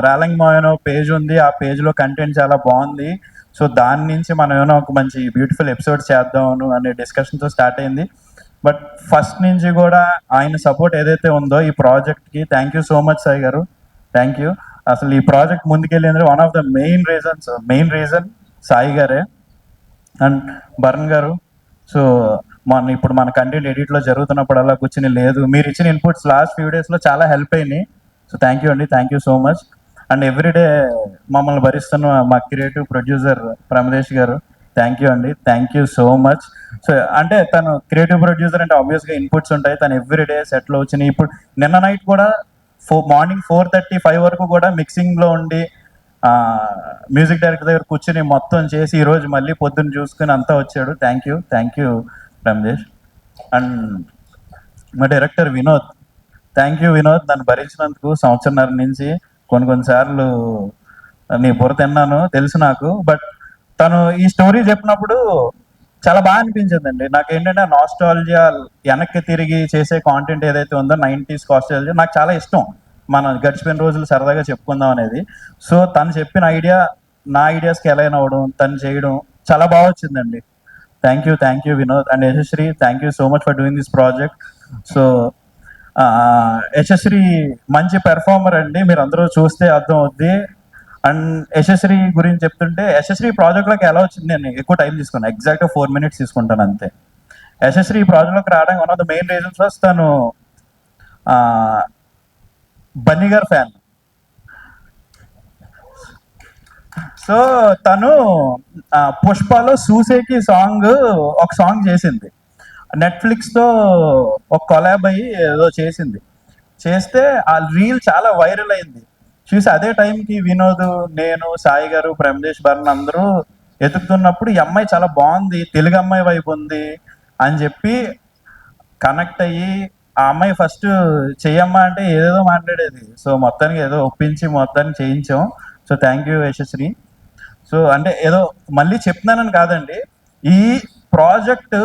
రాలింగ్ మోయనో పేజ్ ఉంది, ఆ పేజ్లో కంటెంట్ చాలా బాగుంది, సో దాని నుంచి మనం ఏమైనా ఒక మంచి బ్యూటిఫుల్ ఎపిసోడ్ చేద్దామను అనే డిస్కషన్తో స్టార్ట్ అయింది. బట్ ఫస్ట్ నుంచి కూడా ఆయన సపోర్ట్ ఏదైతే ఉందో ఈ ప్రాజెక్ట్కి, thank you so much Sai గారు, థ్యాంక్ యూ. అసలు ఈ ప్రాజెక్ట్ ముందుకెళ్ళింది one of the main reason Sai గారే. అండ్ భరణ్ గారు, సో ఇప్పుడు మన కంటెంట్ ఎడిట్లో జరుగుతున్నప్పుడల్లా కూర్చుని, లేదు మీరు ఇచ్చిన ఇన్పుట్స్ లాస్ట్ few daysలో చాలా హెల్ప్ అయినాయి, సో థ్యాంక్ యూ అండి, thank you so much. And everyday మమ్మల్ని భరిస్తున్న మా క్రియేటివ్ ప్రొడ్యూసర్ ప్రమదేశ్ గారు, థ్యాంక్ యూ అండి, thank you so much. So అంటే తను క్రియేటివ్ ప్రొడ్యూసర్ అంటే ఆబ్వియస్గా ఇన్పుట్స్ ఉంటాయి, తను ఎవ్రీడే సెట్లో వచ్చినాయి. ఇప్పుడు నిన్న నైట్ కూడా మార్నింగ్ 4:30-5 వరకు కూడా మిక్సింగ్లో ఉండి మ్యూజిక్ డైరెక్టర్ దగ్గర కూర్చుని మొత్తం చేసి ఈరోజు మళ్ళీ పొద్దున్న చూసుకుని అంతా వచ్చాడు. Thank you Ramesh. అండ్ మా director Vinod, thank you Vinod, నన్ను భరించినందుకు. 1.5 సంవత్సరం నుంచి కొన్నిసార్లు నీ బుర్ర తిన్నాను తెలుసు నాకు, బట్ తను ఈ స్టోరీ చెప్పినప్పుడు చాలా బాగా అనిపించిందండి నాకు. ఏంటంటే నాస్టాలజియా, వెనక్కి తిరిగి చేసే కాంటెంట్ ఏదైతే ఉందో 90s నాస్టాలజియా నాకు చాలా ఇష్టం, మన గడిచిపోయిన రోజులు సరదాగా చెప్పుకుందాం అనేది. సో తను చెప్పిన ఐడియా నా ఐడియాస్కి ఎలా అవ్వడం, తను చేయడం చాలా బాగా వచ్చిందండి. Thank you Vinod. And Yashasri, thank you so much for doing this project. So Yashasri మంచి పెర్ఫార్మర్ అండి, మీరు అందరూ చూస్తే అర్థం అవుద్ది. అండ్ యశశ్రీ గురించి చెప్తుంటే యశశ్రీ ప్రాజెక్ట్లోకి ఎలా వచ్చింది, నేను ఎక్కువ టైం తీసుకున్నాను, ఎగ్జాక్ట్గా 4 minutes తీసుకుంటాను అంతే. యశశ్రీ ప్రాజెక్ట్లోకి రావడానికి one of the main reasons was తను బన్నీ గారు ఫ్యాన్. సో తను పుష్పలో సూసేకి ఒక సాంగ్ చేసింది, నెట్ఫ్లిక్స్తో ఒక కొలాబ్ అయ్యి ఏదో చేస్తే ఆ రీల్ చాలా వైరల్ అయింది. చూసి అదే టైంకి వినోద్, నేను, సాయి గారు, బ్రహ్మదేశ్ భరణ్ అందరూ ఎదుగుతున్నప్పుడు ఈ అమ్మాయి చాలా బాగుంది, తెలుగు అమ్మాయి వైపు ఉంది అని చెప్పి కనెక్ట్ అయ్యి ఆ అమ్మాయి ఫస్ట్ చెయ్యమ్మా అంటే ఏదేదో మాట్లాడేది. సో మొత్తానికి ఏదో ఒప్పించి మొత్తానికి చేయించాం. So thank you Yashasri. So అంటే ఏదో మళ్ళీ చెప్తున్నానని కాదండి, ఈ ప్రాజెక్ట్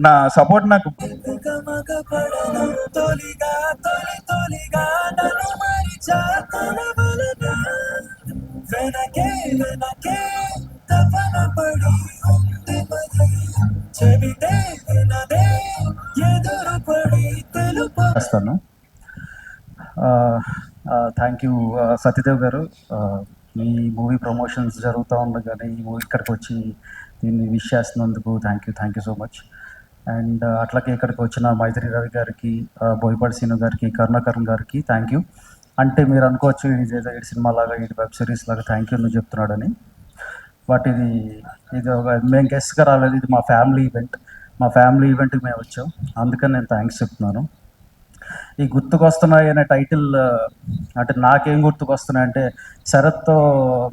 నా సపోర్ట్ నాకు చేస్తాను. థ్యాంక్ యూ సత్యదేవ్ గారు. మీ మూవీ ప్రమోషన్స్ జరుగుతూ ఉండగానే ఈ మూవీ ఇక్కడికి వచ్చి దీన్ని విష్ చేస్తున్నందుకు thank you so much. And అట్లాగే ఇక్కడికి వచ్చిన మైత్రి రవి గారికి, బోయపాటి సీను గారికి, కరుణాకరణ్ గారికి థ్యాంక్ యూ. అంటే మీరు అనుకోవచ్చు ఇది సినిమా లాగా, ఇది వెబ్ సిరీస్ లాగా థ్యాంక్ యూ నువ్వు చెప్తున్నాడని. బట్ ఇది ఒక మేము గెస్ట్గా రాలేదు, ఇది మా ఫ్యామిలీ ఈవెంట్కి మేము వచ్చాం, అందుకని నేను థ్యాంక్స్ చెప్తున్నాను. ఈ గుర్తుకొస్తున్నాయి అనే టైటిల్ అంటే నాకేం గుర్తుకొస్తున్నాయి అంటే, శరత్తో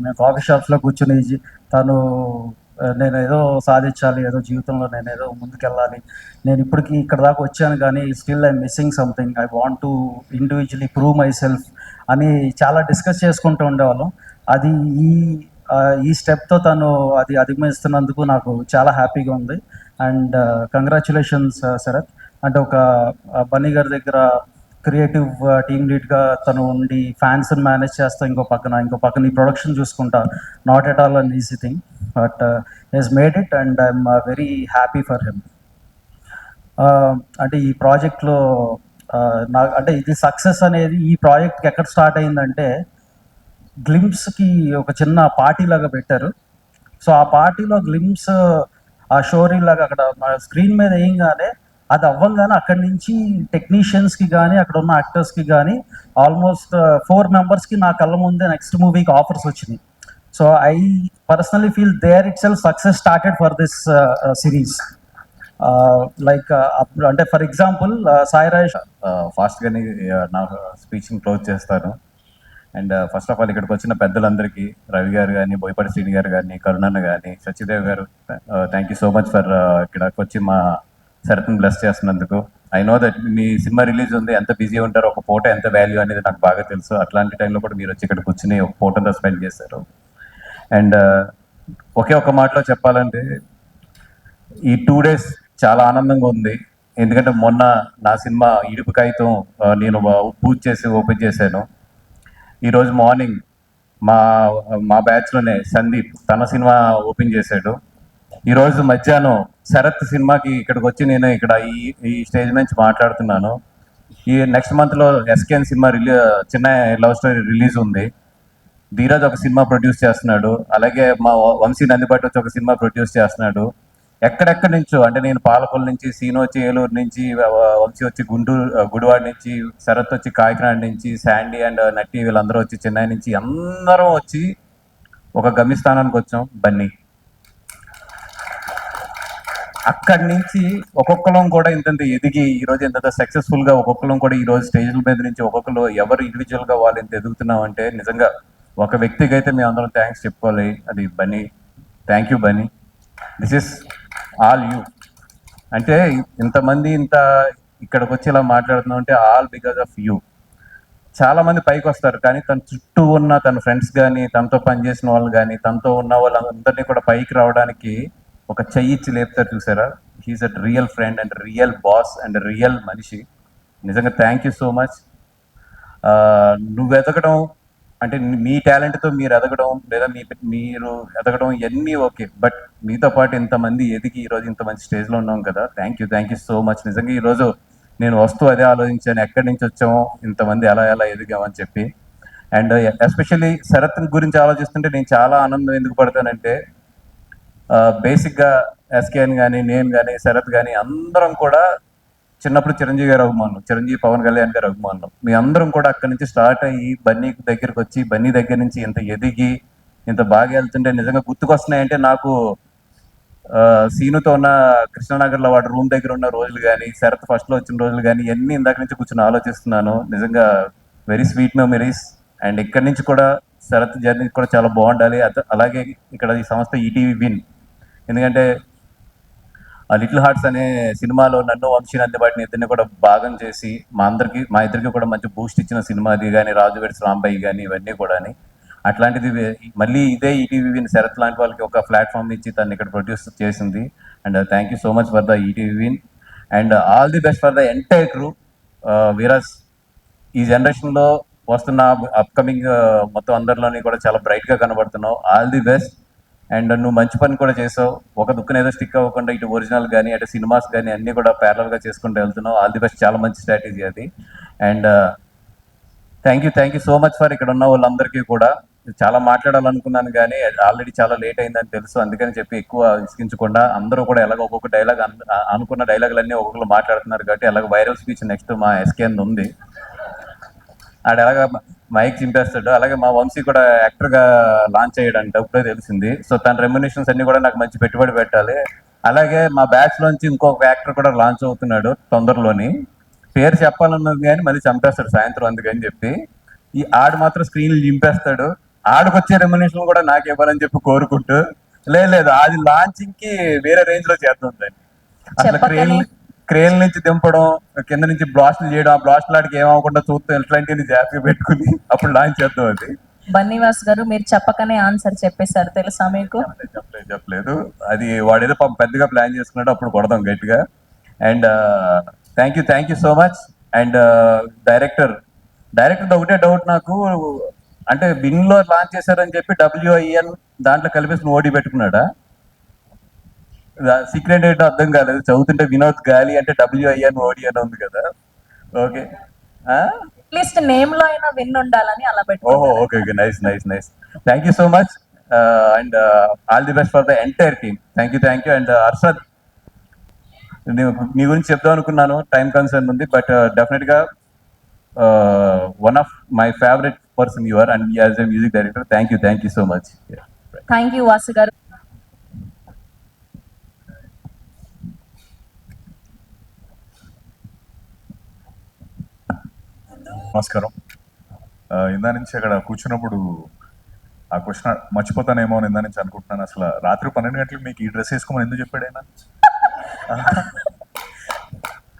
మేము కాఫీ షాప్స్లో కూర్చుని తను నేను ఏదో సాధించాలి, ఏదో జీవితంలో నేను ఏదో ముందుకెళ్ళాలి, నేను ఇప్పటికీ ఇక్కడ దాకా వచ్చాను కానీ still I'm missing something, I want to individually prove my self అని చాలా డిస్కస్ చేసుకుంటూ ఉండేవాళ్ళం. అది ఈ స్టెప్తో తను అది అధిగమిస్తున్నందుకు నాకు చాలా హ్యాపీగా ఉంది. And congratulations Sarath. అంటే ఒక బన్నీ గారి దగ్గర క్రియేటివ్ టీమ్ లీడ్గా తను ఉండి ఫ్యాన్స్ని మేనేజ్ చేస్తా, ఇంకో పక్కన ఈ ప్రొడక్షన్ చూసుకుంటా, not at all an easy thing, but he's made it and I'm very happy for him. అంటే ఈ ప్రాజెక్ట్లో అంటే ఇది సక్సెస్ అనేది ఈ ప్రాజెక్ట్కి ఎక్కడ స్టార్ట్ అయిందంటే, గ్లిమ్స్కి ఒక చిన్న పార్టీ లాగా పెట్టారు. సో ఆ పార్టీలో గ్లిమ్స్ ఆ షోరీ లాగా అక్కడ స్క్రీన్ మీద వేయంగానే అది అవ్వగానే అక్కడి నుంచి టెక్నీషియన్స్కి కానీ అక్కడ ఉన్న యాక్టర్స్కి కానీ ఆల్మోస్ట్ 4 members నా కళ్ళ ముందే నెక్స్ట్ మూవీకి ఆఫర్స్ వచ్చినాయి. So I personally feel there itself success started for this series. Like అంటే ఫర్ ఎగ్జాంపుల్ సాయిరాజ్ ఫాస్ట్గానే నా స్పీచ్ని క్లోజ్ చేస్తాను. అండ్ ఫస్ట్ ఆఫ్ ఆల్ ఇక్కడికి వచ్చిన పెద్దలందరికీ, రవి గారు కానీ, బోయపాటి శ్రీని గారు కానీ, కరుణన్న కానీ, సత్యదేవ్ గారు, thank you so much for ఇక్కడికి వచ్చి మా శరత్ని బ్లెస్ చేస్తున్నందుకు. I know that me cinema release ఉంది, ఎంత బిజీ ఉంటారో, ఒక పూట ఎంత వాల్యూ అనేది నాకు బాగా తెలుసు. అట్లాంటి టైంలో కూడా మీరు వచ్చి ఇక్కడ కూర్చుని ఒక పూటంతా స్పెండ్ చేశారు. అండ్ ఒకే ఒక మాటలో చెప్పాలంటే ఈ 2 days చాలా ఆనందంగా ఉంది. ఎందుకంటే మొన్న నా సినిమా ఇడుపు కాగితం నేను పూజ చేసి ఓపెన్ చేశాను. ఈరోజు మార్నింగ్ మా బ్యాచ్లోనే సందీప్ తన సినిమా ఓపెన్ చేశాడు. ఈరోజు మధ్యాహ్నం శరత్ సినిమాకి ఇక్కడికి వచ్చి నేను ఇక్కడ ఈ స్టేజ్ నుంచి మాట్లాడుతున్నాను. ఈ నెక్స్ట్ మంత్లో ఎస్కేఎన్ సినిమా చిన్న లవ్ స్టోరీ రిలీజ్ ఉంది. ధీరజ్ ఒక సినిమా ప్రొడ్యూస్ చేస్తున్నాడు. అలాగే మా వంశీ నందిపాటి వచ్చి ఒక సినిమా ప్రొడ్యూస్ చేస్తున్నాడు. ఎక్కడెక్కడి నుంచో, అంటే నేను పాలకొల్లు నుంచి, సీను వచ్చి ఏలూరు నుంచి, వంశీ వచ్చి గుడివాడ నుంచి, శరత్ వచ్చి కాకినాడ నుంచి, శాండీ అండ్ నట్టి వీళ్ళందరూ వచ్చి చెన్నై నుంచి, అందరం వచ్చి ఒక గమ్యస్థానానికి వచ్చాం, బన్నీ. అక్కడి నుంచి ఒక్కొక్కరం కూడా ఇంత ఎదిగి ఈరోజు ఇంత సక్సెస్ఫుల్గా ఒక్కొక్కరం కూడా ఈరోజు స్టేజ్ల మీద నుంచి ఒక్కొక్కరు ఎవరు ఇండివిజువల్గా వాళ్ళు ఇంత ఎదుగుతున్నాం అంటే నిజంగా ఒక వ్యక్తికి అయితే మేము అందరం థ్యాంక్స్ చెప్పుకోవాలి, అది Bunny. Thank you Bunny, this is all you. అంటే ఇంతమంది ఇక్కడికి వచ్చి ఇలా మాట్లాడుతున్నాం అంటే ఆల్ బికాజ్ ఆఫ్ యూ. చాలా మంది పైకి వస్తారు కానీ తన చుట్టూ ఉన్న తన ఫ్రెండ్స్ కానీ, తనతో పనిచేసిన వాళ్ళు కానీ, తనతో ఉన్న వాళ్ళందరినీ కూడా పైకి రావడానికి ఒక చెయ్యిచ్చి లేపుతారు చూసారా. He's a real friend and real boss and real మనిషి. నిజంగా థ్యాంక్ యూ సో మచ్. నువ్వు ఎదగడం అంటే మీ టాలెంట్తో మీరు ఎదగడం, లేదా మీరు ఎదగడం ఇవన్నీ ఓకే, బట్ మీతో పాటు ఇంతమంది ఎదిగి ఈరోజు ఇంత మంచి స్టేజ్లో ఉన్నాం కదా. Thank you so much. నిజంగా ఈరోజు నేను అదే ఆలోచించాను, ఎక్కడి నుంచి వచ్చామో, ఇంతమంది ఎలా ఎదిగామని చెప్పి. అండ్ ఎస్పెషల్లీ శరత్ గురించి ఆలోచిస్తుంటే నేను చాలా ఆనందం ఎందుకు పడతానంటే బేసిక్గా ఎస్కేఎన్ కానీ నేను కానీ శరత్ కానీ అందరం కూడా చిన్నప్పుడు చిరంజీవి గారు అభిమానులు, చిరంజీవి పవన్ కళ్యాణ్ గారు అభిమానులు. మీ అందరం కూడా అక్కడి నుంచి స్టార్ట్ అయ్యి బన్నీ దగ్గరికి వచ్చి బన్నీ దగ్గర నుంచి ఇంత ఎదిగి ఇంత బాగా వెళ్తుంటే నిజంగా గుర్తుకొస్తున్నాయంటే నాకు సీనుతో ఉన్న కృష్ణానగర్లో వాడు రూమ్ దగ్గర ఉన్న రోజులు కానీ శరత్ ఫస్ట్లో వచ్చిన రోజులు కానీ ఇవన్నీ ఇందాక నుంచి కూర్చొని ఆలోచిస్తున్నాను. నిజంగా వెరీ స్వీట్ మెమరీస్. అండ్ ఇక్కడి నుంచి కూడా శరత్ జర్నీ కూడా చాలా బాగుండాలి. అలాగే ఇక్కడ ఈ సంస్థ ఈటీవీ విన్, ఎందుకంటే లిటిల్ హార్ట్స్ అనే సినిమాలో నన్ను వంశీ నందిబాటిని ఇద్దరిని కూడా భాగం చేసి మా ఇద్దరికి కూడా మంచి బూస్ట్ ఇచ్చిన సినిమా అది కానీ, రాజు వెడ్స్ రాంబాయి కానీ ఇవన్నీ కూడా. అట్లాంటిది మళ్ళీ ఇదే ఈటీవీ విన్ శరత్ లాంటి వాళ్ళకి ఒక ప్లాట్ఫామ్ ఇచ్చి తను ఇక్కడ ప్రొడ్యూస్ చేసింది. And thank you so much for the ETV win and all the best for the entire crew. వీరస్ ఈ జనరేషన్లో వస్తున్న అప్కమింగ్ మొత్తం అందరిలోని కూడా చాలా బ్రైట్గా కనబడుతున్నావు. All the best. అండ్ నువ్వు మంచి పని కూడా చేసావు. ఒక దుక్కున ఏదో స్టిక్ అవ్వకుండా ఇటు ఒరిజినల్ కానీ అటు సినిమాస్ కానీ అన్నీ కూడా ప్యారల్గా చేసుకుంటూ వెళ్తున్నావు. All the best. చాలా మంచి స్ట్రాటజీ అది. And thank you so much for ఇక్కడ ఉన్న వాళ్ళందరికీ కూడా. చాలా మాట్లాడాలనుకున్నాను కానీ ఆల్రెడీ చాలా లేట్ అయిందని తెలుసు, అందుకని చెప్పి ఎక్కువ ఇసుకించకుండా అందరూ కూడా ఎలాగ ఒక్కొక్క డైలాగ్ అనుకున్న డైలాగులన్నీ ఒక్కొక్కరు మాట్లాడుతున్నారు కాబట్టి అలాగ వైరల్ స్పీచ్ నెక్స్ట్ మా ఎస్కేఎన్ ఉంది. ఆడ ఎలాగ మైక్ చింపేస్తాడు. అలాగే మా వంశీ కూడా యాక్టర్గా లాంచ్ అయ్యాడంట, ఇప్పుడే తెలిసింది. సో తన రెమ్యునేషన్స్ అన్ని కూడా నాకు మంచి పెట్టుబడి పెట్టాలి. అలాగే మా బ్యాచ్ లోంచి ఇంకొక యాక్టర్ కూడా లాంచ్ అవుతున్నాడు తొందరలోని. పేరు చెప్పాలన్నది కానీ మళ్ళీ చంపేస్తాడు సాయంత్రం, అందుకని చెప్పి ఈ ఆడు మాత్రం స్క్రీన్లు చింపేస్తాడు. ఆడికి వచ్చే రెమ్యునేషన్ కూడా నాకు ఇవ్వాలని చెప్పి కోరుకుంటూ లేదు అది లాంచింగ్ కి వేరే రేంజ్ లో చేద్దాం దాన్ని. అసలు క్రేన్ నుంచి దింపడం, కింద నుంచి బ్లాస్ట్లు చేయడం, ఆ బ్లాస్ట్ ఆడికి ఏమవకుండా చూస్తూ ఇట్లాంటివి జాగ్రత్తగా పెట్టుకుని అప్పుడు లాంచ్ చేద్దాం అది. బన్నీవాస్ గారు మీరు చెప్పకనే ఆన్సర్ చెప్పేశారు తెలుసా మీకు? చెప్పలేదు అది వాడేదో పెద్దగా ప్లాన్ చేసుకున్నాడు, అప్పుడు కొడదాం గట్టిగా. And thank you so much. And director ఒకటే డౌట్ నాకు, అంటే విన్ లో లాంచ్ చేశారని చెప్పి WIN దాంట్లో కలిపేసి ఓడి పెట్టుకున్నాడా? సీక్రెట్ ఏంటో అర్థం కాలేదు. చదువుతుంటే వినోద్ గాలి అంటే WIN OD అని ఉంది కదా. ఓకే, అట్లీస్ట్ నేమ్ లో అయినా విన్ ఉండాలని అలా పెట్టు. ఓహో okay nice. Thank you so much and all the best for the entire team. Thank you. And Arshad, నీ గురించి చెప్దాం అనుకున్నాను, టైం కన్సర్న్ ఉంది, బట్ డెఫినెట్ గా one of my favourite person you are and as a music director. Thank you so much. Thank you Vasu గారు. నమస్కారం. ఇందా నుంచి అక్కడ కూర్చున్నప్పుడు ఆ క్వశ్చన్ మర్చిపోతానేమో అని ఇందా నుంచి అనుకుంటున్నాను. అసలు రాత్రి 12 గంటలకు మీకు ఈ డ్రెస్ వేసుకోమని ఎందుకు చెప్పాడైనా?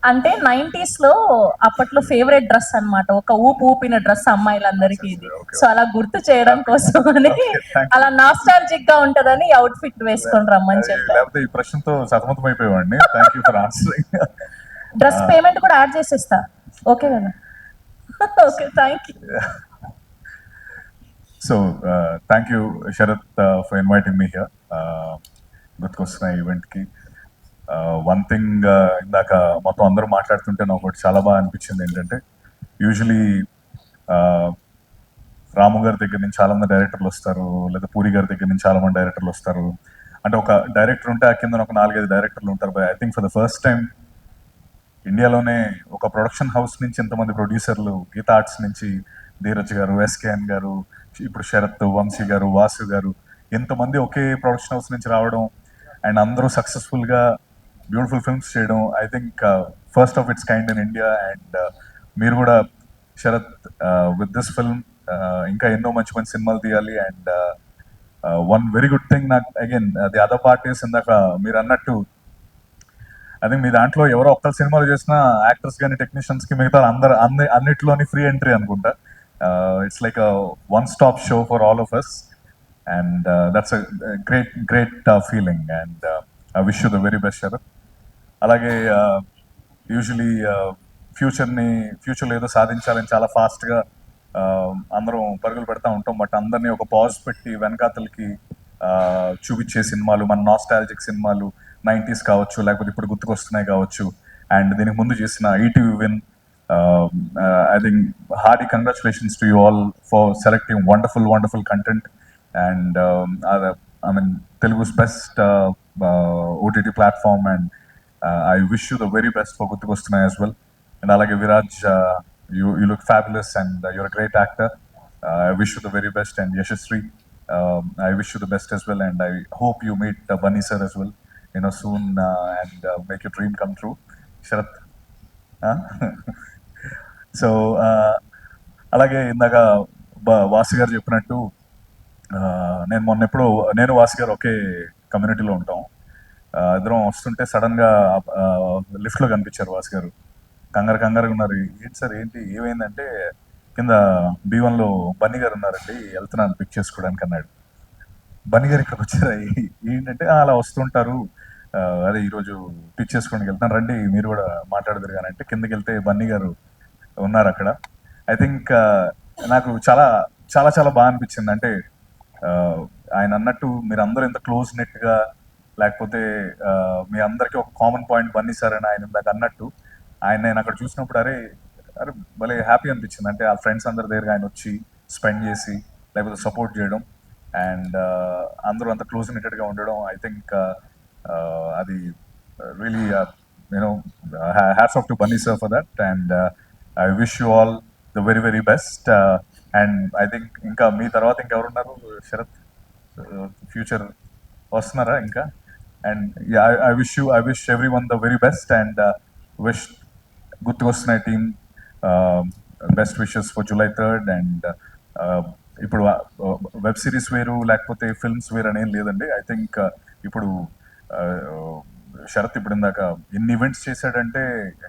అంటే 90s లో అప్పట్లో ఫేవరెట్ డ్రెస్ అన్నమాట, ఒక ఊపిన డ్రెస్ అమ్మాయిలందరికీ ఇది. సో అలా గుర్తు చేయడం కోసం అని, అలా నాస్టాలజిక్ గా ఉంటదని అవుట్ ఫిట్ వేసుకొని రమ్మని చెప్పారు. లేకపోతే ఈ ప్రశ్నతో సతమతం అయిపోయేవాడిని. Thank you for answering. Dress payment కూడా యాడ్ చేసేస్తా, ఓకే కదా? Okay, thank you. So thank you Sarath for inviting me here. గుర్తుకొస్తున్న ఈవెంట్కి వన్ థింగ్ ఇందాక మొత్తం అందరూ మాట్లాడుతుంటే నాకు ఒకటి చాలా బాగా అనిపించింది ఏంటంటే, యూజువలీ రాము గారి దగ్గర నుంచి చాలా మంది డైరెక్టర్లు వస్తారు, లేదా పూరి గారి దగ్గర నుంచి చాలా మంది డైరెక్టర్లు వస్తారు. అంటే ఒక డైరెక్టర్ ఉంటే ఆ కింద ఒక 4-5 డైరెక్టర్లు ఉంటారు. But I think for the first time ఇండియాలోనే ఒక ప్రొడక్షన్ హౌస్ నుంచి ఇంతమంది ప్రొడ్యూసర్లు, గీతా ఆర్ట్స్ నుంచి ధీరజ్ గారు, ఎస్కేఎన్ గారు, ఇప్పుడు శరత్, వంశీ గారు, వాసు గారు, ఇంతమంది ఒకే ప్రొడక్షన్ హౌస్ నుంచి రావడం అండ్ అందరూ సక్సెస్ఫుల్గా బ్యూటిఫుల్ ఫిల్మ్స్ చేయడం, I think first of it's kind in India. And మీరు కూడా శరత్ విత్ దిస్ ఫిల్మ్ ఇంకా ఎన్నో మంచి మంచి సినిమాలు తీయాలి. And one very good thing నాకు again the other part is, ఇందాక మీరు అన్నట్టు ఐ థింక్ మీ దాంట్లో ఎవరో ఒక్క సినిమాలు చేసిన యాక్టర్స్ కానీ టెక్నీషియన్స్కి మిగతా అన్నిటిలోని ఫ్రీ ఎంట్రీ అనుకుంటా. It's like one stop show for all of us and that's great feeling. And I wish you the very best Sarath. అలాగే యూజువలీ ఫ్యూచర్లో ఏదో సాధించాలని చాలా ఫాస్ట్గా అందరం పరుగులు పెడతా ఉంటాం. బట్ అందరినీ ఒక పాజ్ పెట్టి వెనకాతలకి చూపించే సినిమాలు, మన నాస్టాలజిక్ సినిమాలు 90s కావచ్చు, లేకపోతే ఇప్పుడు గుర్తుకొస్తున్నాయి కావచ్చు. అండ్ దీనికి ముందు చేసిన ETV win I think hearty congratulations to you all for selecting wonderful content, and I mean Telugu's best OTT platform, and I wish you the very best for Guttukostunai as well. And alage Viraj, you look fabulous, and you're a great actor. I wish you the very best, and Yashasri, I wish you the best as well, and I hope you meet Bunny sir as well, soon, and make your dream come true. Sharath. Huh? So అలాగే ఇందాక వాసు గారు చెప్పినట్టు నేను వాసు గారు ఒకే కమ్యూనిటీలో ఉంటాం. ఇద్దరం వస్తుంటే సడన్గా లిఫ్ట్లో కనిపించారు వాసు గారు. కంగారుగా ఉన్నారు. ఏంటి సార్ ఏంటి ఏమైందంటే కింద B1లో బన్నీ గారు ఉన్నారండి, వెళ్తున్నాను పిక్ చేసుకోవడానికి అన్నాడు. బన్నీ గారు ఇక్కడికి వచ్చారా ఏంటంటే అలా వస్తుంటారు, అదే ఈరోజు పిక్ చేసుకోవడానికి వెళ్తాను రండి మీరు కూడా మాట్లాడదురు కానీ అంటే కిందకి వెళ్తే బన్నీ గారు ఉన్నారు అక్కడ. ఐ థింక్ నాకు చాలా చాలా చాలా బాగా అనిపించింది. అంటే ఆయన అన్నట్టు మీరు అందరూ ఎంత క్లోజ్ నెట్గా, లేకపోతే మీ అందరికీ ఒక కామన్ పాయింట్ బన్నీ సార్ అని ఆయన ఇందాక అన్నట్టు ఆయన నేను అక్కడ చూసినప్పుడు అరే భలే హ్యాపీ అనిపించింది. అంటే ఆ ఫ్రెండ్స్ అందరి దగ్గర ఆయన వచ్చి స్పెండ్ చేసి లేకపోతే సపోర్ట్ చేయడం, అండ్ అందరూ అంత క్లోజ్ నెట్టెడ్గా ఉండడం, ఐ థింక్ అది really hats off to Bunny sir for that. And I wish you all the very very best, and I think ఇంకా మీ తర్వాత ఇంకెవరున్నారు శరత్, ఫ్యూచర్ వస్తున్నారా ఇంకా? And I wish everyone the very best, and wish Guttukostunai team best wishes for July 3rd. and ఇప్పుడు వెబ్ సిరీస్ వేరు లేకపోతే ఫిల్మ్స్ వేరు అనేం లేదండి. ఐ థింక్ ఇప్పుడు శరత్ ఇప్పుడు ఇందాక ఎన్ని ఈవెంట్స్ చేశాడంటే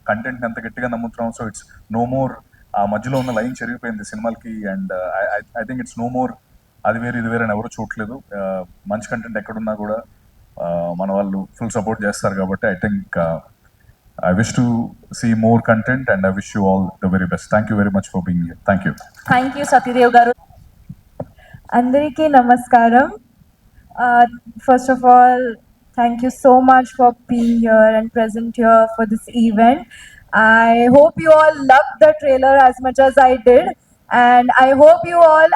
కంటెంట్ ఎంత గట్టిగా నమ్ముతున్నాం. సో ఇట్స్ నో మోర్ ఆ మధ్యలో ఉన్న లైన్ చెరిగిపోయింది సినిమాలకి, and I think it's no more అది వేరు ఇది వేరు అని ఎవరు చూడట్లేదు. మంచి కంటెంట్ ఎక్కడున్నా కూడా మన వాళ్ళు ఫుల్ సపోర్ట్ చేస్తారు కాబట్టి I think I wish to see more content, and I wish you all the very best. Thank you very much for being here. Thank you. Thank you Satyadev garu. అందరికీ నమస్కారం. First of all, thank you so much for being here and present here for this event. I hope you all loved the trailer as much as I did, and I hope you all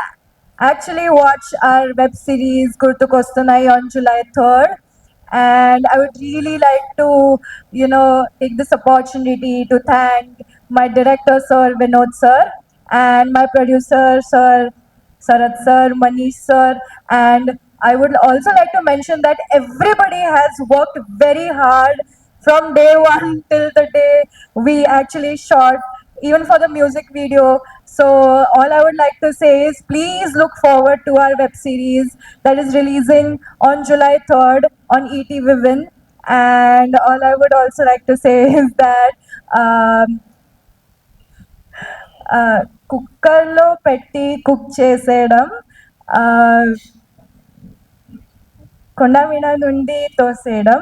actually watch our web series Gurtukostunai on July 3rd. And I would really like to, take this opportunity to thank my director, Sir Vinod Sir, and my producer, Sir Sarath Sir, Manish Sir, and I would also like to mention that everybody has worked very hard from day one till the day we actually shot, even for the music video. So all I would like to say is please look forward to our web series that is releasing on July 3rd on ET Vivin. And all I would also like to say is that కుక్కర్లో పెట్టి కుక్ చేసేయడం, కొండ మీద నుండి తోసేయడం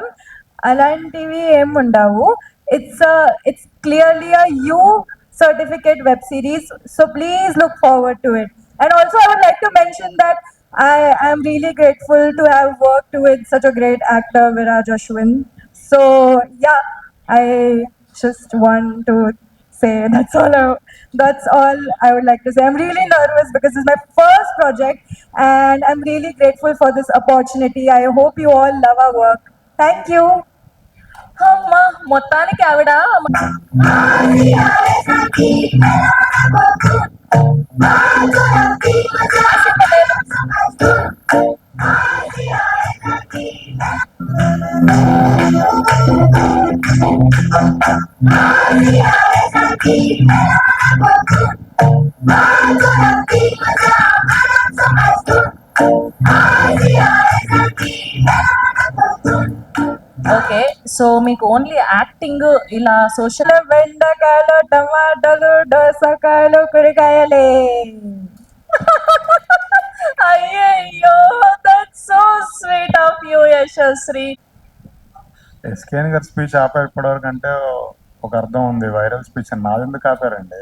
అలాంటివి ఏముండవు. It's clearly a U certificate web series, so please look forward to it. And also I would like to mention that I am really grateful to have worked with such a great actor, Viraj Ashwin. So yeah, I just want to say that's all I would like to say. I'm really nervous because this is my first project, and I'm really grateful for this opportunity. I hope you all love our work. Thank you. అమ్మా మొత్తానికి ఆవిడ ఓకే. సో మీకు ఓన్లీ యాక్టింగ్ ఇలా సోషల్ బెండకాయలు, టమాటాలు, దోసకాయలు, కూరగాయలే. అయ్యయ్యో, that's so sweet of you Yashasvi. SKN గారి స్పీచ్ ఆపారు ఇప్పటివరకు అంటే ఒక అర్థం ఉంది, వైరల్ స్పీచ్ అని. నాది ఎందుకు ఆపారండి?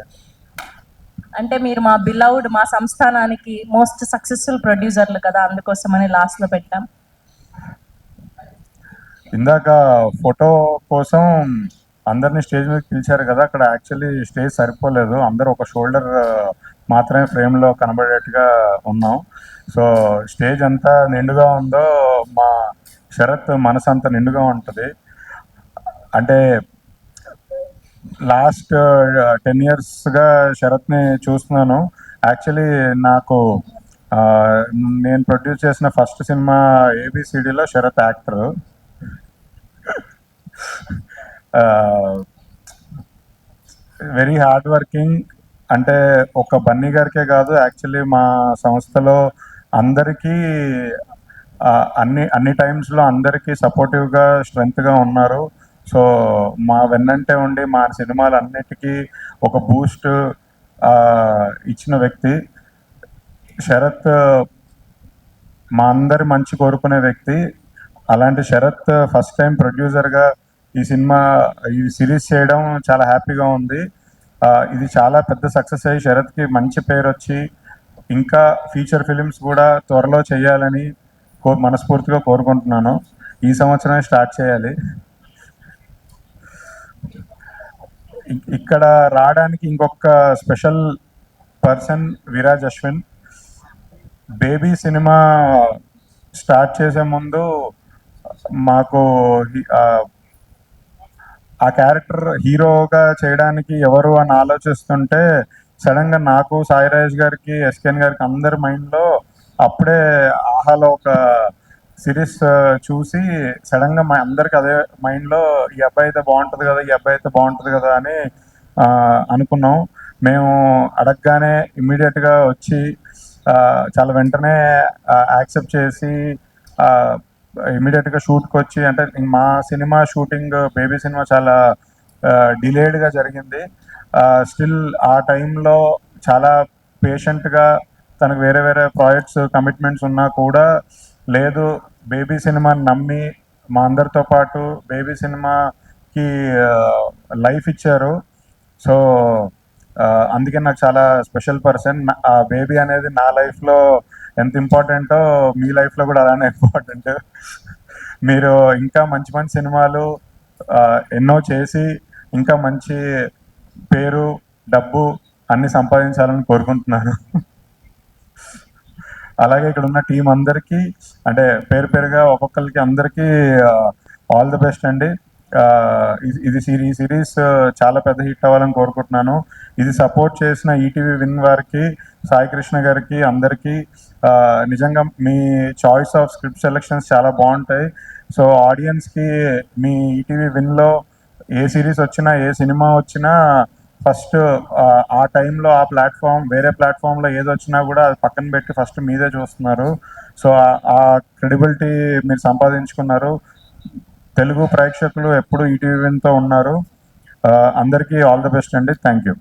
అంటే మీరు మా బిలౌడ్ మా సంస్థానానికి మోస్ట్ సక్సెస్ఫుల్ ప్రొడ్యూసర్లు కదా, అందుకోసమని లాస్ట్ లో పెట్టాం. ఇందాక ఫోటో కోసం అందరినీ స్టేజ్ మీద పిలిచారు కదా, అక్కడ యాక్చువల్లీ స్టేజ్ సరిపోలేదు, అందరూ ఒక షోల్డర్ మాత్రమే ఫ్రేమ్లో కనబడేట్టుగా ఉన్నాం. సో స్టేజ్ అంతా నిండుగా ఉందో మా శరత్ మనసు అంతా నిండుగా ఉంటుంది. అంటే లాస్ట్ 10 yearsగా శరత్ని చూస్తున్నాను. యాక్చువల్లీ నాకు నేను ప్రొడ్యూస్ చేసిన ఫస్ట్ సినిమా ఏబిసిడిలో Sharath actor. Very hard working. అంటే ఒక బన్నీ గారికే కాదు, యాక్చువల్లీ మా సంస్థలో అందరికీ అన్ని టైమ్స్లో అందరికీ సపోర్టివ్గా స్ట్రెంగ్త్గా ఉన్నారు. సో మా వెన్నంటే ఉండి మా సినిమాలన్నిటికీ ఒక బూస్ట్ ఇచ్చిన వ్యక్తి శరత్. మా అందరి మంచి కోరుకునే వ్యక్తి. అలాంటి శరత్ ఫస్ట్ టైం ప్రొడ్యూసర్గా ఈ సిరీస్ చేయడం చాలా హ్యాపీగా ఉంది. ఇది చాలా పెద్ద సక్సెస్ అయ్యి శరత్కి మంచి పేరు వచ్చి ఇంకా ఫీచర్ ఫిలిమ్స్ కూడా త్వరలో చేయాలని మనస్ఫూర్తిగా కోరుకుంటున్నాను. ఈ సంవత్సరమే స్టార్ట్ చేయాలి. ఇక్కడ రావడానికి ఇంకొక special person Viraj Ashwin. Baby cinema start చేసే ముందు మాకు ఆ క్యారెక్టర్ హీరోగా చేయడానికి ఎవరు అని ఆలోచిస్తుంటే సడన్గా నాకు, సాయి రాజేష్ గారికి, ఎస్కేఎన్ గారికి అందరి మైండ్లో అప్పుడే ఆహాలో ఒక సిరీస్ చూసి సడన్గా మా అందరికి అదే మైండ్లో ఈ అబ్బాయి అయితే బాగుంటుంది కదా అని అనుకున్నాం. మేము అడగగానే ఇమ్మీడియట్గా వచ్చి చాలా వెంటనే యాక్సెప్ట్ చేసి ఇమీడియట్గా షూట్కి వచ్చి, అంటే మా సినిమా షూటింగ్ బేబీ సినిమా చాలా డిలేడ్గా జరిగింది. స్టిల్ ఆ టైంలో చాలా పేషెంట్గా తనకు వేరే వేరే ప్రాజెక్ట్స్ కమిట్మెంట్స్ ఉన్నా కూడా లేదు, బేబీ సినిమాని నమ్మి మా అందరితో పాటు బేబీ సినిమాకి లైఫ్ ఇచ్చారు. సో అందుకే నాకు చాలా స్పెషల్ పర్సన్. ఆ బేబీ అనేది నా లైఫ్లో ఎంత ఇంపార్టెంటో మీ లైఫ్లో కూడా అలానే ఇంపార్టెంట్. మీరు ఇంకా మంచి మంచి సినిమాలు ఎన్నో చేసి ఇంకా మంచి పేరు, డబ్బు అన్ని సంపాదించాలని కోరుకుంటున్నాను. అలాగే ఇక్కడ ఉన్న టీం అందరికీ, అంటే పేరు పేరుగా ఒక్కొక్కరికి అందరికీ ఆల్ ది బెస్ట్ అండి. ఈ సిరీస్ చాలా పెద్ద హిట్ అవ్వాలని కోరుకుంటున్నాను. ఇది సపోర్ట్ చేసిన ఈటీవీ విన్ వారికి, సాయి కృష్ణ గారికి, అందరికీ నిజంగా మీ చాయిస్ ఆఫ్ స్క్రిప్ట్ సెలెక్షన్స్ చాలా బాగుంటాయి. సో ఆడియన్స్కి మీ ఈటీవీ విన్లో ఏ సిరీస్ వచ్చినా, ఏ సినిమా వచ్చినా ఫస్ట్ ఆ టైంలో ఆ ప్లాట్ఫామ్, వేరే ప్లాట్ఫామ్లో ఏది వచ్చినా కూడా అది పక్కన పెట్టి ఫస్ట్ మీదే చూస్తున్నారు. సో ఆ క్రెడిబిలిటీ మీరు సంపాదించుకున్నారు. తెలుగు ప్రేక్షకులు ఎప్పుడు ఈటీవీ విన్తో ఉన్నారు. అందరికీ ఆల్ ది బెస్ట్ అండి. Thank you.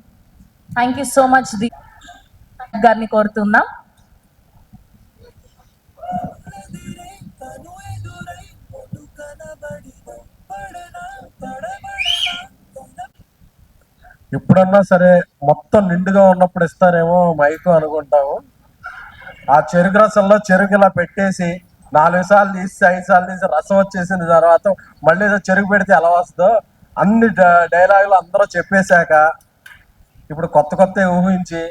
Thank you so much గారిని కోరుతున్నాం. ఎప్పుడన్నా సరే మొత్తం నిండుగా ఉన్నప్పుడు ఇస్తారేమో మైకు అనుకుంటాము. ఆ చెరుకు రసంలో చెరుకు ఇలా పెట్టేసి 4 సార్లు తీసి 5 సార్లు తీసి రసం వచ్చేసిన తర్వాత మళ్ళీ ఏదో చెరుకు పెడితే ఎలా వస్తుందో అన్ని డైలాగులు అందరూ చెప్పేశాక ఇప్పుడు కొత్త ఊహించి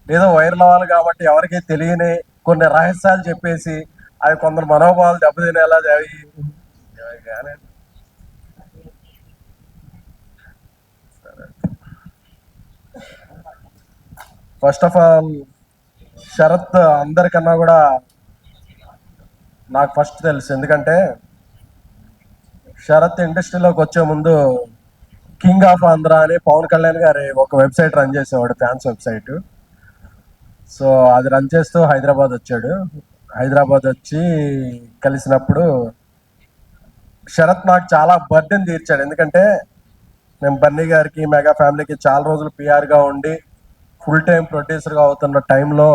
ఏదో వైరల్ అవ్వాలి కాబట్టి ఎవరికి తెలియని కొన్ని రహస్యాలు చెప్పేసి అవి కొందరు మనోభావాలు దెబ్బతినేలా ఫస్ట్ ఆఫ్ ఆల్ శరత్ అందరికన్నా కూడా నాకు ఫస్ట్ తెలుసు. ఎందుకంటే శరత్ ఇండస్ట్రీలోకి వచ్చే ముందు కింగ్ ఆఫ్ ఆంధ్ర అని పవన్ కళ్యాణ్ గారి ఒక వెబ్సైట్ రన్ చేసేవాడు, ఫ్యాన్స్ వెబ్సైట్. సో అది రన్ చేస్తూ హైదరాబాద్ వచ్చాడు. హైదరాబాద్ వచ్చి కలిసినప్పుడు శరత్ నాకు చాలా బర్డెన్ తీర్చాడు. ఎందుకంటే నేను బన్నీ గారికి, మెగా ఫ్యామిలీకి చాలా రోజులు పిఆర్గా ఉండి ఫుల్ టైం ప్రొడ్యూసర్గా అవుతున్న టైంలో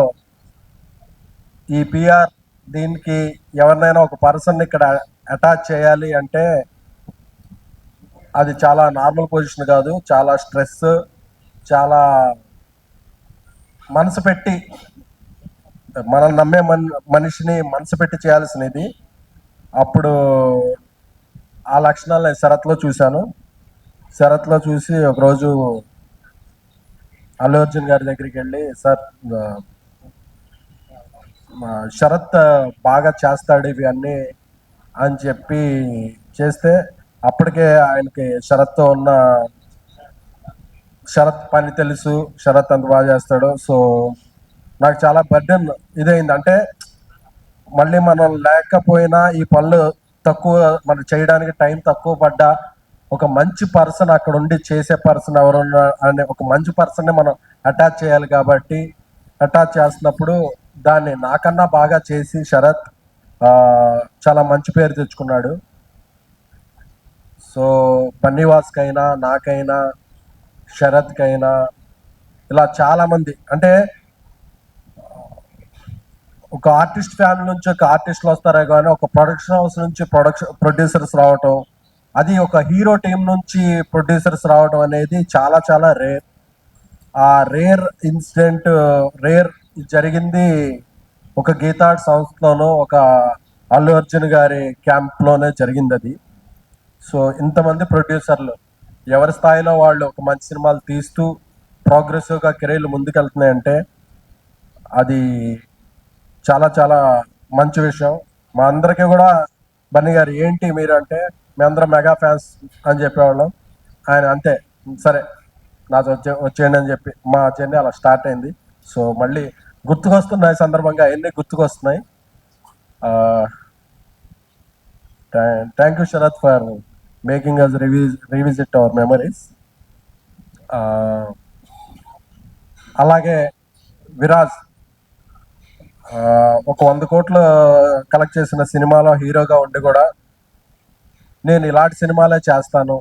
ఈ పిఆర్ దీనికి ఎవరినైనా ఒక పర్సన్ ఇక్కడ అటాచ్ చేయాలి అంటే అది చాలా నార్మల్ పొజిషన్ కాదు. చాలా స్ట్రెస్, చాలా మనసు పెట్టి మనల్ని నమ్మే మనిషిని మనసు పెట్టి చేయాల్సినది. అప్పుడు ఆ లక్షణాలు నేను శరత్లో చూశాను. శరత్లో చూసి ఒకరోజు అల్లు అర్జున్ గారి దగ్గరికి వెళ్ళి, సార్ శరత్ బాగా చేస్తాడు ఇవి అన్నీ అని చెప్పి చేస్తే, అప్పటికే ఆయనకి శరత్తో ఉన్న శరత్ పని తెలుసు, శరత్ అంత బాగా చేస్తాడు. సో నాకు చాలా బర్డెన్ ఇదైంది. అంటే మళ్ళీ మనం లేకపోయినా ఈ పనులు తక్కువ మనం చేయడానికి టైం తక్కువ పడ్డా ఒక మంచి పర్సన్ అక్కడ ఉండి చేసే పర్సన్ ఎవరున్నా అనే ఒక మంచి పర్సన్ని మనం అటాచ్ చేయాలి. కాబట్టి అటాచ్ చేస్తున్నప్పుడు దాన్ని నాకన్నా బాగా చేసి శరత్ చాలా మంచి పేరు తెచ్చుకున్నాడు. సో బన్నీవాస్కైనా, నాకైనా, శరత్కైనా ఇలా చాలామంది, అంటే ఒక ఆర్టిస్ట్ ఫ్యామిలీ నుంచి ఒక ఆర్టిస్టులు వస్తారే కానీ ఒక ప్రొడక్షన్ హౌస్ నుంచి ప్రొడ్యూసర్స్ రావటం, అది ఒక హీరో టీం నుంచి ప్రొడ్యూసర్స్ రావడం అనేది చాలా చాలా రేర్. ఆ రేర్ ఇన్సిడెంట్ జరిగింది ఒక గీతాడ్ సంస్థలోనో ఒక అల్లు అర్జున్ గారి క్యాంప్లోనే జరిగింది అది. సో ఇంతమంది ప్రొడ్యూసర్లు ఎవరి స్థాయిలో వాళ్ళు ఒక మంచి సినిమాలు తీస్తూ ప్రోగ్రెసివ్గా కెరీర్లు ముందుకెళ్తున్నాయంటే అది చాలా చాలా మంచి విషయం. మా అందరికీ కూడా బన్నీ గారు ఏంటి మీరు అంటే, మేమందరం మెగా ఫ్యాన్స్ అని చెప్పేవాళ్ళం. ఆయన అంతే, సరే నాతో వచ్చేయండి అని చెప్పి మా జర్నీ అలా స్టార్ట్ అయింది. సో మళ్ళీ గుర్తుకొస్తున్నాయి సందర్భంగా అన్నీ గుర్తుకొస్తున్నాయి. Thank you Sarath for making us revisit our memories. అలాగే విరాజ్ ఒక 100 కోట్లు కలెక్ట్ చేసిన సినిమాలో హీరోగా ఉండి కూడా నేను ఇలాంటి సినిమాలే చేస్తాను,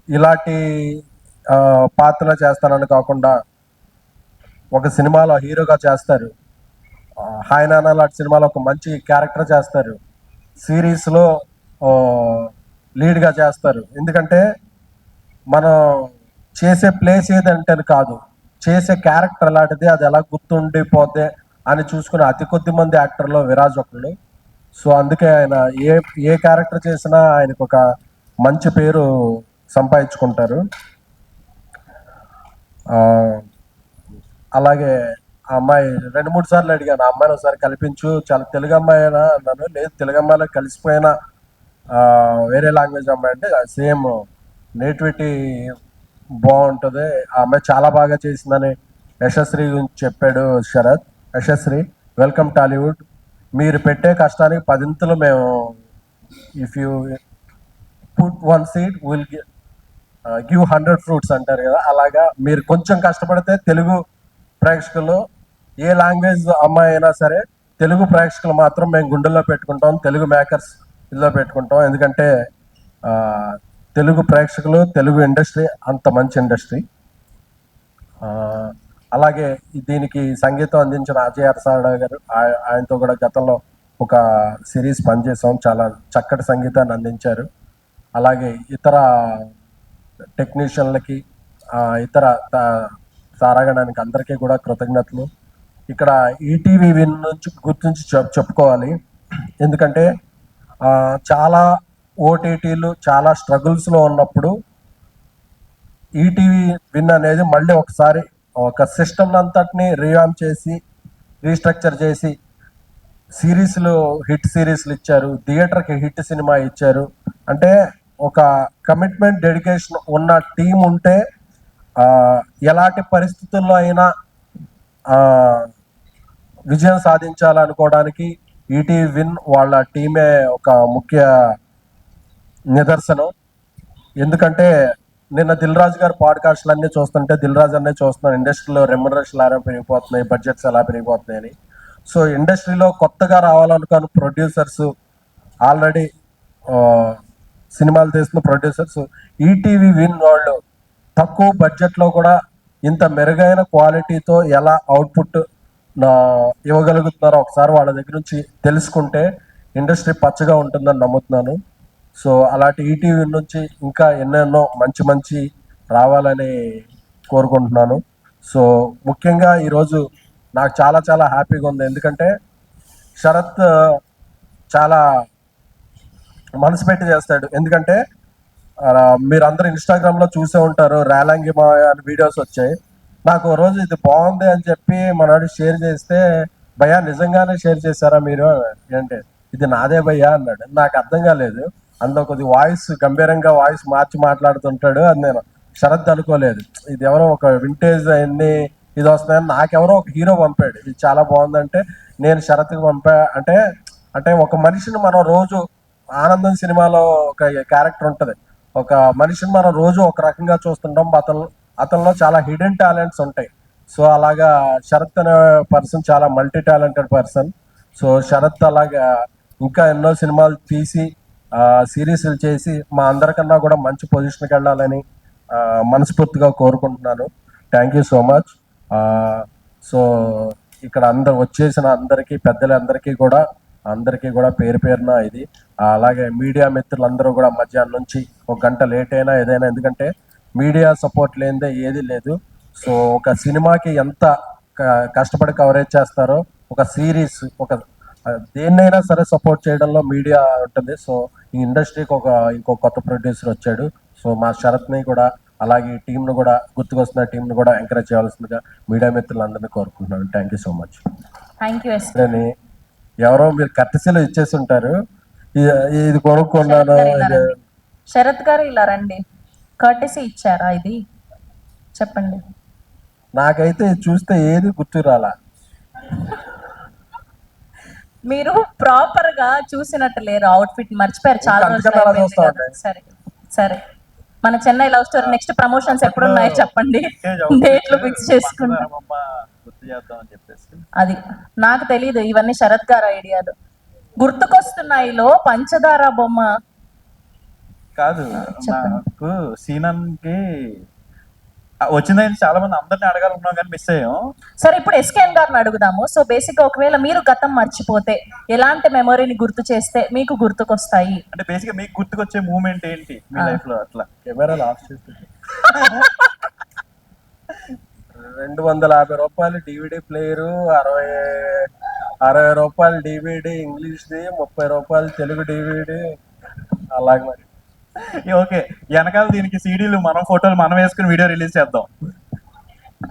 ఇలాంటి పాత్రలే చేస్తానని కాకుండా ఒక సినిమాలో హీరోగా చేస్తారు, హాయ్ నాన్న లాంటి సినిమాలో ఒక మంచి క్యారెక్టర్ చేస్తారు, సిరీస్లో లీడ్గా చేస్తారు. ఎందుకంటే మనం చేసే ప్లేస్ ఏదంటే కాదు, చేసే క్యారెక్టర్ అలాంటిది, అది ఎలా గుర్తుండిపోతే అని చూసుకునే అతి కొద్ది మంది యాక్టర్లో విరాజ్ ఒకళ్ళు. సో అందుకే ఆయన ఏ క్యారెక్టర్ చేసినా ఆయనకు ఒక మంచి పేరు సంపాదించుకుంటారు. అలాగే ఆ అమ్మాయి 2-3 సార్లు అడిగాను, ఆ అమ్మాయిని ఒకసారి కల్పించు, చాలా తెలుగు అమ్మాయి అన్నాను. లేదు, తెలుగు అమ్మాయిలో కలిసిపోయిన వేరే లాంగ్వేజ్ అమ్మాయి అంటే సేమ్ నేటివిటీ బాగుంటుంది, ఆ అమ్మాయి చాలా బాగా చేసిందని యశశ్రీ గురించి చెప్పాడు శరత్. యశశ్రీ, వెల్కమ్ టాలీవుడ్. మీరు పెట్టే కష్టానికి 10ంతలు మేము, if you put 1 seed will give 100 fruits అంటారు కదా, అలాగా మీరు కొంచెం కష్టపడితే తెలుగు ప్రేక్షకులు, ఏ లాంగ్వేజ్ అమ్మాయి అయినా సరే తెలుగు ప్రేక్షకులు మాత్రం మేము గుండెల్లో పెట్టుకుంటాం, తెలుగు మేకర్స్ ఇల్లో పెట్టుకుంటాం. ఎందుకంటే తెలుగు ప్రేక్షకులు, తెలుగు ఇండస్ట్రీ అంత మంచి ఇండస్ట్రీ. అలాగే దీనికి సంగీతం అందించిన అజయ్ అర్సాడ గారు, ఆయనతో కూడా గతంలో ఒక సిరీస్ పనిచేసాం, చాలా చక్కటి సంగీతాన్ని అందించారు. అలాగే ఇతర టెక్నీషియన్లకి, ఇతర తారాగణానికి అందరికీ కూడా కృతజ్ఞతలు. ఇక్కడ ఈటీవీ విన్ నుంచి గుర్తించి చెప్పుకోవాలి. ఎందుకంటే చాలా ఓటీటీలు చాలా స్ట్రగుల్స్లో ఉన్నప్పుడు ఈటీవీ విన్ అనేది మళ్ళీ ఒకసారి ఒక సిస్టమ్ అంతటిని రీవామ్ చేసి రీస్ట్రక్చర్ చేసి సిరీస్లు, హిట్ సిరీస్లు ఇచ్చారు, థియేటర్కి హిట్ సినిమా ఇచ్చారు. అంటే ఒక కమిట్మెంట్, డెడికేషన్ ఉన్న టీం ఉంటే ఎలాంటి పరిస్థితుల్లో అయినా విజయం సాధించాలనుకోవడానికి ఈటీవీ విన్ వాళ్ళ టీమే ఒక ముఖ్య నిదర్శనం. ఎందుకంటే నిన్న దిల్ రాజు గారి పాడ్కాస్ట్లు అన్నీ చూస్తుంటే దిల్ రాజు అన్నీ చూస్తున్నాను, ఇండస్ట్రీలో రెమ్యునరేషన్లు ఎలా పెరిగిపోతున్నాయి, బడ్జెట్స్ ఎలా పెరిగిపోతున్నాయని. సో ఇండస్ట్రీలో కొత్తగా రావాలనుకున్న ప్రొడ్యూసర్స్, ఆల్రెడీ సినిమాలు తీస్తున్న ప్రొడ్యూసర్స్ ఈటీవీ విన్ వాళ్ళు తక్కువ బడ్జెట్లో కూడా ఇంత మెరుగైన క్వాలిటీతో ఎలా అవుట్పుట్ ఇవ్వగలుగుతున్నారో ఒకసారి వాళ్ళ దగ్గర నుంచి తెలుసుకుంటే ఇండస్ట్రీ పచ్చగా ఉంటుందని నమ్ముతున్నాను. సో అలాంటి ఈటీవీ నుంచి ఇంకా ఎన్నెన్నో మంచి మంచి రావాలని కోరుకుంటున్నాను. సో ముఖ్యంగా ఈరోజు నాకు చాలా చాలా హ్యాపీగా ఉంది. ఎందుకంటే శరత్ చాలా మనసు పెట్టి చేస్తాడు. ఎందుకంటే మీరందరూ ఇన్స్టాగ్రామ్ లో చూసే ఉంటారు, రేలంగి మా అని వీడియోస్ వచ్చాయి. నాకు ఓ రోజు ఇది బాగుంది అని చెప్పి మనోడు షేర్ చేస్తే, భయ్యా నిజంగానే షేర్ చేశారా మీరు అంటే, ఇది నాదే భయ్యా అన్నాడు. నాకు అర్థం కాలేదు. అందులో కొద్ది వాయిస్ గంభీరంగా వాయిస్ మార్చి మాట్లాడుతుంటాడు. అది నేను శరత్ అనుకోలేదు. ఇది ఎవరో ఒక వింటేజ్ అన్ని ఇది వస్తున్నాయని నాకెవరో ఒక హీరో పంపాడు, ఇది చాలా బాగుందంటే నేను శరత్కి పంపా. అంటే అంటే ఒక మనిషిని మనం రోజు ఆనందం సినిమాలో ఒక క్యారెక్టర్ ఉంటది, ఒక మనిషిని మనం రోజు ఒక రకంగా చూస్తుంటాం, అతనిలో చాలా హిడెన్ టాలెంట్స్ ఉంటాయి. సో అలాగా శరత్ అనే పర్సన్ చాలా multi talented person. So Sarath అలాగా ఇంకా ఎన్నో సినిమాలు తీసి సిరీస్లు చేసి మా అందరికన్నా కూడా మంచి పొజిషన్కి వెళ్ళాలని మనస్ఫూర్తిగా కోరుకుంటున్నాను. Thank you so much. So ఇక్కడ అందరు వచ్చేసిన అందరికీ పెద్దలందరికీ కూడా పేరు పేరున ఇది. అలాగే మీడియా మిత్రులందరూ కూడా మధ్యాహ్నం నుంచి ఒక గంట లేట్ అయినా ఏదైనా, ఎందుకంటే మీడియా సపోర్ట్ లేనిదే ఏది లేదు. సో ఒక సినిమాకి ఎంత కష్టపడి కవరేజ్ చేస్తారో, ఒక సిరీస్ ఒక దేన్నైనా సరే సపోర్ట్ చేయడంలో మీడియా ఉంటుంది. సో ఈ ఇండస్ట్రీకి ఇంకో కొత్త ప్రొడ్యూసర్ వచ్చాడు. సో మా శరత్ని కూడా అలాగే ఈ టీంను కూడా, గుర్తుకొస్తున్న టీంను కూడా ఎంకరేజ్ చేయాల్సిందిగా మీడియా మిత్రులందరినీ కోరుకుంటున్నాను. Thank you so much. Thank you. ఎవరో మీరు కట్టెసీలు ఇచ్చేసి ఉంటారు, ఇది కొనుక్కున్నాను. శరత్ గారు ఇలా రండి, కర్టెసీ ఇచ్చారా? ఇది చెప్పండి. నాకైతే చూస్తే ఏది గుర్తు రాలా. మీరు ప్రాపర్ గా చూసినట్టు లేరు, అవుట్ఫిట్ మర్చిపోయారు చాలా రోజులు. సరే సరే, మన Chennai love story next promotions ఎప్పుడు ఉన్నాయో చెప్పండి, డేట్లు ఫిక్స్ చేసుకుంటాం. అది నాకు తెలీదు, ఇవన్నీ శరత్ గారు ఐడియాలు. గుర్తుకొస్తున్నాయిలో పంచదార బొమ్మ కాదు, నాకు సీనన్కి వచ్చిందని చాలా మంది అందరిని అడగాలనుకున్నాం కానీ మిస్ అయ్యాం. సరే, ఇప్పుడు ఎస్కేఎన్ గారిని అడుగుదాము. సో బేసిక్ గా ఒకవేళ మీరు గతం మర్చిపోతే ఎలాంటి మెమొరీని గుర్తు చేస్తే మీకు గుర్తుకొస్తాయి? అంటే బేసిక్ గా మీకు గుర్తుకొచ్చే మూమెంట్ ఏంటి మీ లైఫ్ లో? అట్లా కెమెరాలు ఆఫ్ చేస్తుంది. 250 రూపాయలు డివిడి ప్లేయరు, 60 రూపాయలు డివిడి ఇంగ్లీష్ది, 30 రూపాయలు తెలుగు డివిడి. అలాగే మరి ఓకే, వెనకాల దీనికి సీడీలు మనం ఫోటోలు మనం వేసుకుని వీడియో రిలీజ్ చేద్దాం.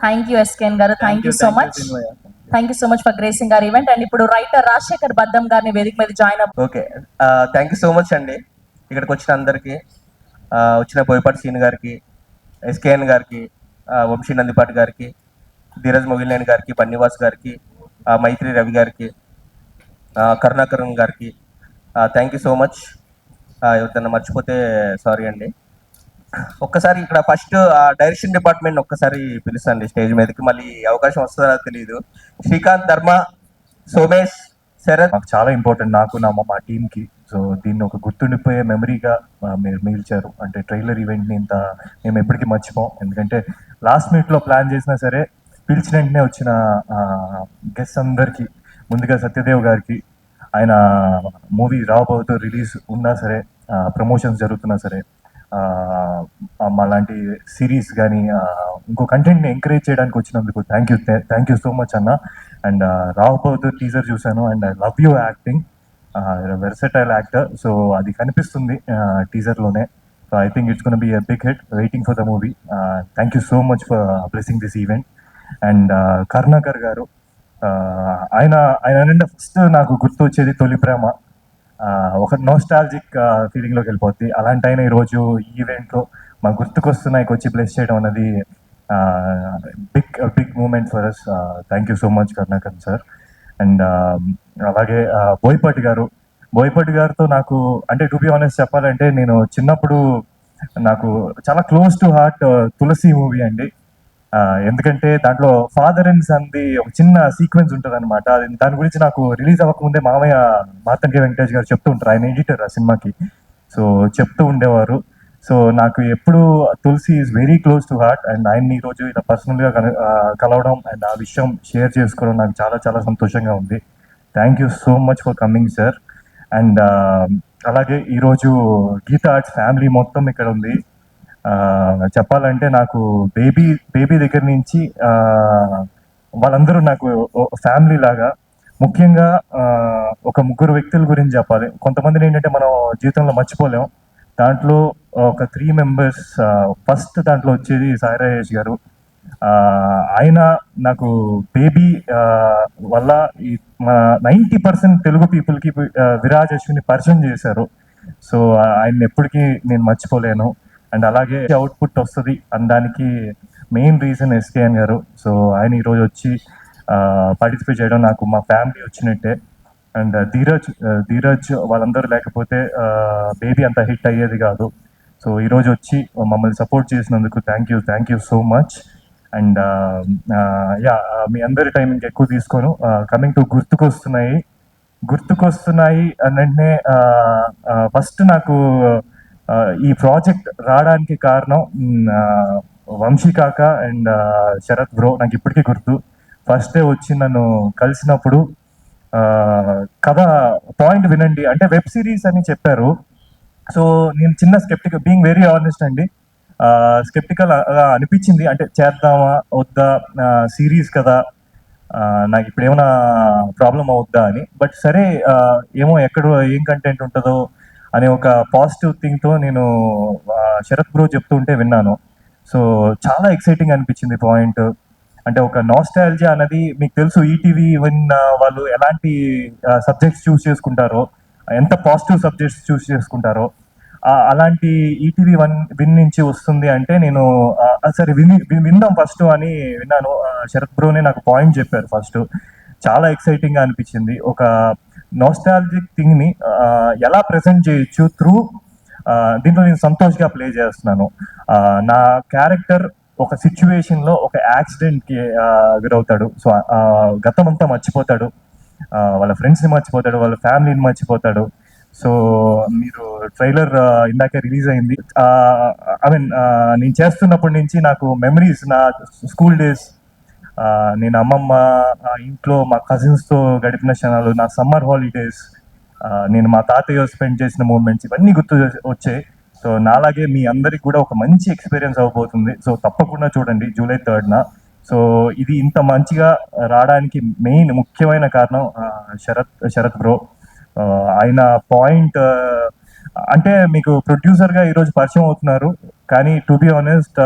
థ్యాంక్ యూ ఎస్కేఎన్ గారు, thank you so much. Thank you so much for gracing గారు ఈవెంట్. అండ్ ఇప్పుడు రైటర్ రాజశేఖర్ బద్దం గారిని వేదిక మీద జాయిన్ అవ్వ. Okay, thank you so much అండి. ఇక్కడికి వచ్చిన అందరికీ, వచ్చిన బోయపాటి సీన్ గారికి, ఎస్కేఎన్ గారికి, వంశీ నందిపాటి గారికి, ధీరజ్ మొగిలినేని గారికి, బన్నివాస్ గారికి, మైత్రి రవి గారికి, కరుణాకరణ్ గారికి థ్యాంక్ యూ సో మచ్. ఎవరికన్నా మర్చిపోతే సారీ అండి. ఒక్కసారి ఇక్కడ ఫస్ట్ డైరెక్షన్ డిపార్ట్మెంట్ ఒక్కసారి పిలుస్తాండి స్టేజ్ మీదకి, మళ్ళీ అవకాశం వస్తుందో తెలియదు. శ్రీకాంత్, ధర్మ, సోమేష్, శరత్. నాకు చాలా ఇంపార్టెంట్, నాకు మా టీంకి. సో దీన్ని ఒక గుర్తుండిపోయే మెమరీగా మీరు మిగిల్చారు. అంటే ట్రైలర్ ఈవెంట్ని ఇంత మేము ఎప్పటికీ మర్చిపోం. ఎందుకంటే లాస్ట్ మినిట్లో ప్లాన్ చేసినా సరే పిలిచిన వెంటనే వచ్చిన గెస్ట్ అందరికీ, ముందుగా సత్యదేవ్ గారికి, ఆయన మూవీ రాబోతూ రిలీజ్ ఉన్నా సరే, ప్రమోషన్స్ జరుగుతున్నా సరే, మాలాంటి సిరీస్ కానీ ఇంకో కంటెంట్ని ఎంకరేజ్ చేయడానికి వచ్చినందుకు థ్యాంక్ యూ సో మచ్ అన్న. అండ్ రాబోతూ టీజర్ చూశాను and I love you acting, versatile actor. So అది కనిపిస్తుంది టీజర్లోనే. So I think it's gonna be a big hit. Waiting for the movie. Thank you so much for blessing this event. And Karunakar గారు, ఆయన ఫస్ట్ నాకు గుర్తు వచ్చేది తొలి ప్రేమ. ఒక నోస్టాలజిక్ ఫీలింగ్లోకి వెళ్ళిపోద్ది. అలాంటి ఆయన ఈరోజు ఈ ఈవెంట్లో మా గుర్తుకొస్తున్నాయికి వచ్చి బ్లెస్ చేయడం అనేది big moment for us. Thank you so much Karunakar sir. And అలాగే బోయపాటి గారితో నాకు, అంటే టు బి ఆనెస్ట్ చెప్పాలంటే, నేను చిన్నప్పుడు నాకు చాలా close to heart Tulasi movie అండి. ఎందుకంటే దాంట్లో ఫాదర్ అండ్ సన్ది ఒక చిన్న సీక్వెన్స్ ఉంటుంది అనమాట. దాని గురించి నాకు రిలీజ్ అవ్వకముందే మామయ్య మార్తంకి వెంకటేష్ గారు చెప్తూ ఉంటారు, ఆయన ఎడిటర్ ఆ సినిమాకి. సో చెప్తూ ఉండేవారు. సో నాకు ఎప్పుడు Tulasi is very close to heart. And ఆయన్ని ఈరోజు ఇలా పర్సనల్గా కలవడం అండ్ ఆ విషయం షేర్ చేసుకోవడం నాకు చాలా చాలా సంతోషంగా ఉంది. Thank you so much for coming sir. And అలాగే ఈరోజు గీతా ఆర్ట్స్ ఫ్యామిలీ మొత్తం ఇక్కడ ఉంది. చెప్పాలంటే నాకు బేబీ దగ్గర నుంచి వాళ్ళందరూ నాకు ఫ్యామిలీ లాగా. ముఖ్యంగా ఒక ముగ్గురు వ్యక్తుల గురించి చెప్పాలి. కొంతమందిని ఏంటంటే మనం జీవితంలో మర్చిపోలేం. దాంట్లో ఒక 3 మెంబర్స్. ఫస్ట్ దాంట్లో వచ్చేది సాయి రాజేష్ గారు. ఆయన నాకు బేబీ వల్ల ఈ 90% తెలుగు పీపుల్కి విరాజ్ అశ్విని పరిచయం చేశారు. సో ఆయన ఎప్పటికీ నేను మర్చిపోలేను. అండ్ అలాగే అవుట్పుట్ వస్తుంది అనడానికి మెయిన్ రీజన్ ఎస్కేఎన్ గారు. సో ఆయన ఈరోజు వచ్చి పార్టిసిపేట్ చేయడం నాకు మా ఫ్యామిలీ వచ్చినట్టే. అండ్ ధీరజ్ వాళ్ళందరూ లేకపోతే బేబీ అంత హిట్ అయ్యేది కాదు. సో ఈరోజు వచ్చి మమ్మల్ని సపోర్ట్ చేసినందుకు thank you so much. And మీ అందరి టైం ఇంకా ఎక్కువ తీసుకోను. కమింగ్ టు గుర్తుకొస్తున్నాయి అంటే ఫస్ట్ నాకు ఈ ప్రాజెక్ట్ రావడానికి కారణం వంశీ కాక అండ్ శరత్ బ్రో. నాకు ఇప్పటికీ గుర్తు, ఫస్ట్ డే వచ్చి నన్ను కలిసినప్పుడు కథ పాయింట్ వినండి అంటే వెబ్ సిరీస్ అని చెప్పారు. సో నేను చిన్న స్కెప్టికల్, బీయింగ్ వెరీ ఆనెస్ట్ అండి, స్కెప్టికల్ అనిపించింది. అంటే చేద్దామా వద్దా, సిరీస్ కదా, నాకు ఇప్పుడు ఏమైనా ప్రాబ్లం అవుద్దా అని. బట్ సరే ఏమో ఎక్కడ ఏం కంటెంట్ ఉంటుందో అనే ఒక పాజిటివ్ థింగ్తో నేను శరత్ బ్రో చెప్తుంటే విన్నాను. సో చాలా ఎక్సైటింగ్ అనిపించింది పాయింట్. అంటే ఒక నాస్టాలజియా అన్నది మీకు తెలుసు, ఈటీవీ ఈవెన్ వాళ్ళు ఎలాంటి సబ్జెక్ట్స్ చూస్ చేసుకుంటారో, ఎంత పాజిటివ్ సబ్జెక్ట్స్ చూస్ చేసుకుంటారో, అలాంటి ఈటీవీ విన్ నుంచి వస్తుంది అంటే నేను సరే విందాం ఫస్ట్ అని విన్నాను. శరత్ బ్రోనే నాకు పాయింట్ చెప్పారు ఫస్ట్. చాలా ఎక్సైటింగ్గా అనిపించింది. ఒక నాస్టాలజిక్ థింగ్ని ఎలా ప్రజెంట్ చేయొచ్చు త్రూ దీంట్లో నేను సంతోష్గా ప్లే చేస్తున్నాను. నా క్యారెక్టర్ ఒక సిచ్యువేషన్లో ఒక యాక్సిడెంట్కి గురవుతాడు. సో గతం అంతా మర్చిపోతాడు, వాళ్ళ ఫ్రెండ్స్ని మర్చిపోతాడు, వాళ్ళ ఫ్యామిలీని మర్చిపోతాడు. సో మీరు ట్రైలర్ ఇందాకే రిలీజ్ అయింది. ఐ మీన్ నేను చేస్తున్నప్పటి నుంచి నాకు మెమరీస్, నా స్కూల్ డేస్, నేను అమ్మమ్మ ఇంట్లో మా కజిన్స్తో గడిపిన క్షణాలు, నా సమ్మర్ హాలిడేస్, నేను మా తాతయ్య స్పెండ్ చేసిన మూమెంట్స్, ఇవన్నీ గుర్తు వచ్చాయి. సో నాలాగే మీ అందరికి కూడా ఒక మంచి ఎక్స్పీరియన్స్ అవ్వబోతుంది. సో తప్పకుండా చూడండి జూలై 3న. సో ఇది ఇంత మంచిగా రావడానికి మెయిన్ ముఖ్యమైన కారణం శరత్ బ్రో. ఆయన పాయింట్ అంటే మీకు ప్రొడ్యూసర్గా ఈరోజు పరిచయం అవుతున్నారు, కానీ టు బి ఆనెస్ట్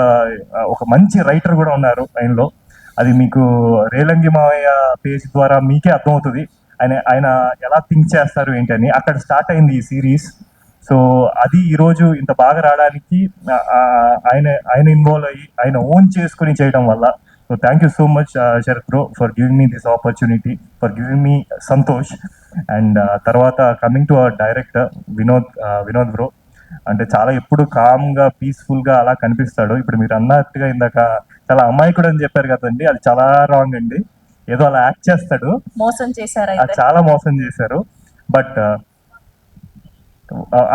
ఒక మంచి రైటర్ కూడా ఉన్నారు ఆయనలో. అది మీకు రేలంగి మావయ్య పేజ్ ద్వారా మీకే అర్థమవుతుంది ఆయన ఎలా థింక్ చేస్తారు ఏంటని. అక్కడ స్టార్ట్ అయింది ఈ సిరీస్. సో అది ఈరోజు ఇంత బాగా రావడానికి ఆయన ఇన్వాల్వ్ అయ్యి ఆయన ఓన్ చేసుకుని చేయడం వల్ల. So thank you so much Sharath bro for giving me this opportunity, for giving me Santosh. And తర్వాత coming to our director Vinod bro. అంటే చాలా ఎప్పుడు కామ్గా పీస్ఫుల్గా అలా కనిపిస్తాడు. ఇప్పుడు మీరు అన్నట్టుగా ఇందాక చాలా అమాయకుడు అని చెప్పారు కదండి, అది చాలా రాంగ్ అండి. ఏదో అలా యాక్ట్ చేస్తాడు, మోసం చేశారు, చాలా మోసం చేశారు. బట్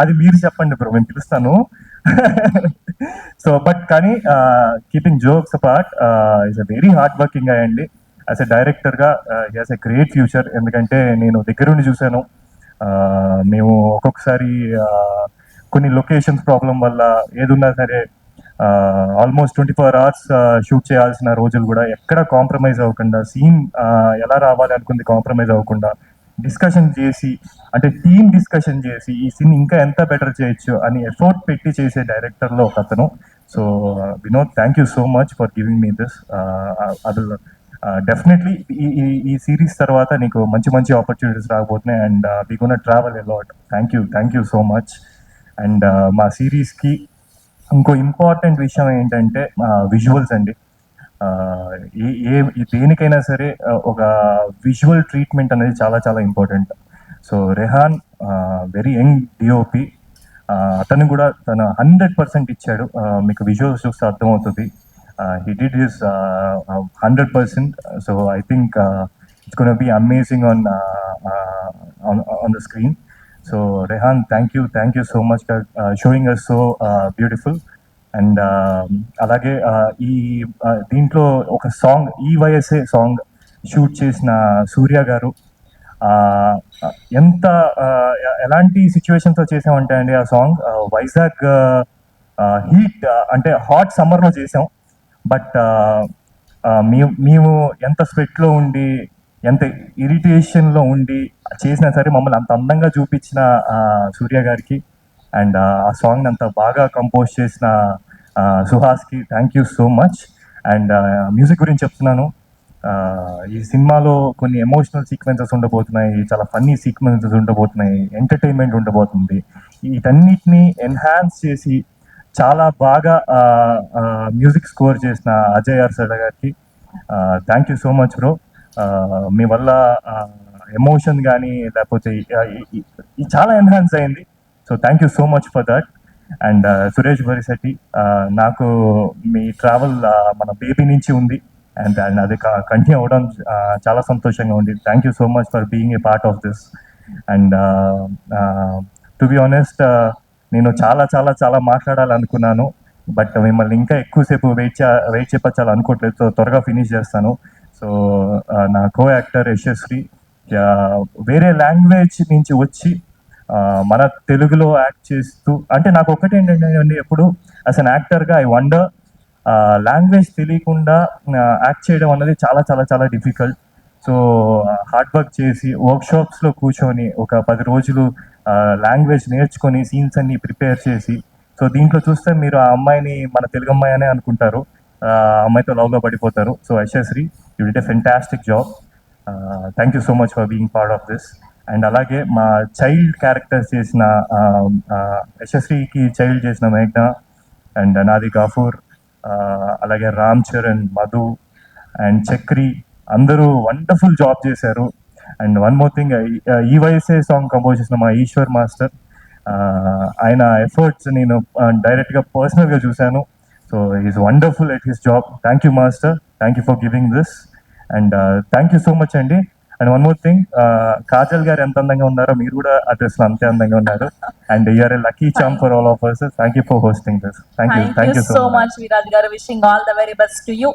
అది మీరు చెప్పండి బ్రో, నేను పిలుస్తాను. సో బట్ కానీ keeping jokes apart, is a very hard working గా అండి. యాజ్ ఎ డైరెక్టర్గా he has a great future. ఎందుకంటే నేను దగ్గరుండి చూశాను. మేము ఒక్కొక్కసారి కొన్ని లొకేషన్స్ ప్రాబ్లం వల్ల ఏదున్నా సరే ఆల్మోస్ట్ 24 hours షూట్ చేయాల్సిన రోజులు కూడా ఎక్కడ కాంప్రమైజ్ అవ్వకుండా, సీన్ ఎలా రావాలి అనుకుంది కాంప్రమైజ్ అవ్వకుండా డిస్కషన్ చేసి, అంటే టీమ్ డిస్కషన్ చేసి ఈ సీన్ ఇంకా ఎంత బెటర్ చేయొచ్చు అని ఎఫర్ట్ పెట్టి చేసే డైరెక్టర్లో ఒక అతను. So Vinod, thank you so much for giving me this. అది డెఫినెట్లీ ఈ సిరీస్ తర్వాత నీకు మంచి మంచి ఆపర్చునిటీస్ రాకపోతున్నాయి. And we gonna travel a lot. Thank you so much. And మా సిరీస్కి ఇంకో ఇంపార్టెంట్ విషయం ఏంటంటే విజువల్స్ అండి. దేనికైనా సరే ఒక విజువల్ ట్రీట్మెంట్ అనేది చాలా చాలా important. So Rehan very young DOP, అతను కూడా తన 100% ఇచ్చాడు. మీకు విజువల్స్ చూస్తే అర్థమవుతుంది. he did his 100%. So I think it's going to be amazing on the screen. So Rehan, thank you so much for showing us so beautiful. And అలాగే ఈ దీంట్లో ఒక సాంగ్, ఈ వయసే సాంగ్ షూట్ చేసిన సూర్య గారు, ఎంత ఎలాంటి సిచ్యువేషన్తో చేసామంటే అండి ఆ సాంగ్ వైజాగ్ హీట్ అంటే హాట్ సమ్మర్లో చేసాం. బట్ మేము ఎంత స్వెట్లో ఉండి ఎంత ఇరిటేషన్లో ఉండి చేసినా సరే మమ్మల్ని అంత అందంగా చూపించిన సూర్య గారికి అండ్ ఆ సాంగ్ అంతా బాగా కంపోజ్ చేసిన సుహాస్కి thank you so much. And music గురించి చెప్తున్నాను, ఈ సినిమాలో కొన్ని ఎమోషనల్ సీక్వెన్సెస్ ఉండబోతున్నాయి, చాలా ఫన్నీ సీక్వెన్సెస్ ఉండబోతున్నాయి, ఎంటర్టైన్మెంట్ ఉండబోతుంది. వీటన్నిటిని ఎన్హాన్స్ చేసి చాలా బాగా మ్యూజిక్ స్కోర్ చేసిన అజయ్ అర్సడ గారికి thank you so much bro. మీ వల్ల ఎమోషన్ కానీ లేకపోతే చాలా ఎన్హాన్స్ అయింది. So thank you so much for that. And Suresh Barishetti, నాకు మీ ట్రావెల్ మన బేబీ నుంచి ఉంది అండ్ అది కంటిన్యూ అవ్వడం చాలా సంతోషంగా ఉంది. Thank you so much for being a part of this. And to be honest, నేను చాలా చాలా చాలా మాట్లాడాలనుకున్నాను, బట్ మిమ్మల్ని ఇంకా ఎక్కువసేపు వెయిట్ చేయించాలనుకోవట్లేదు. సో త్వరగా ఫినిష్ చేస్తాను. సో నా కో యాక్టర్ యశస్వి వేరే లాంగ్వేజ్ నుంచి వచ్చి మన తెలుగులో యాక్ట్ చేస్తూ, అంటే నాకు ఒకటి ఏంటంటే ఎప్పుడు యాజ్ అన్ యాక్టర్గా ఐ వండర్, లాంగ్వేజ్ తెలియకుండా యాక్ట్ చేయడం అన్నది చాలా చాలా చాలా డిఫికల్ట్. సో హార్డ్ వర్క్ చేసి వర్క్షాప్స్లో కూర్చొని ఒక 10 రోజులు లాంగ్వేజ్ నేర్చుకొని సీన్స్ అన్ని ప్రిపేర్ చేసి, సో దీంట్లో చూస్తే మీరు ఆ అమ్మాయిని మన తెలుగు అమ్మాయి అనే అనుకుంటారు, ఆ అమ్మాయితో లవ్లో పడిపోతారు. So Yashasvi, you did a fantastic job. Thank you so much for being part of this. And అలాగే మా చైల్డ్ క్యారెక్టర్స్ చేసిన యశస్వికి చైల్డ్ చేసిన మేఘ్న అండ్ నాది గఫూర్, అలాగే రామ్ చరణ్, మధు అండ్ చక్రి, అందరూ వండర్ఫుల్ జాబ్ చేశారు. అండ్ వన్ మోర్ థింగ్, ఈ వయసే సాంగ్ కంపోజ్ చేసిన మా ఈశ్వర్ మాస్టర్, ఆయన ఎఫర్ట్స్ నేను డైరెక్ట్గా పర్సనల్గా చూశాను. So is wonderful at his job. Thank you master, thank you for giving this. And thank you so much అండి. And one more thing, Kajal గారు ఎంత అందంగా ఉన్నారో మీరు కూడా ఆ డ్రెస్లో అంతే అందంగా ఉన్నారు. And you're a lucky charm for all of us. Thank you for hosting this. Thank you so much Viraj గారు. Wishing all the very best to you.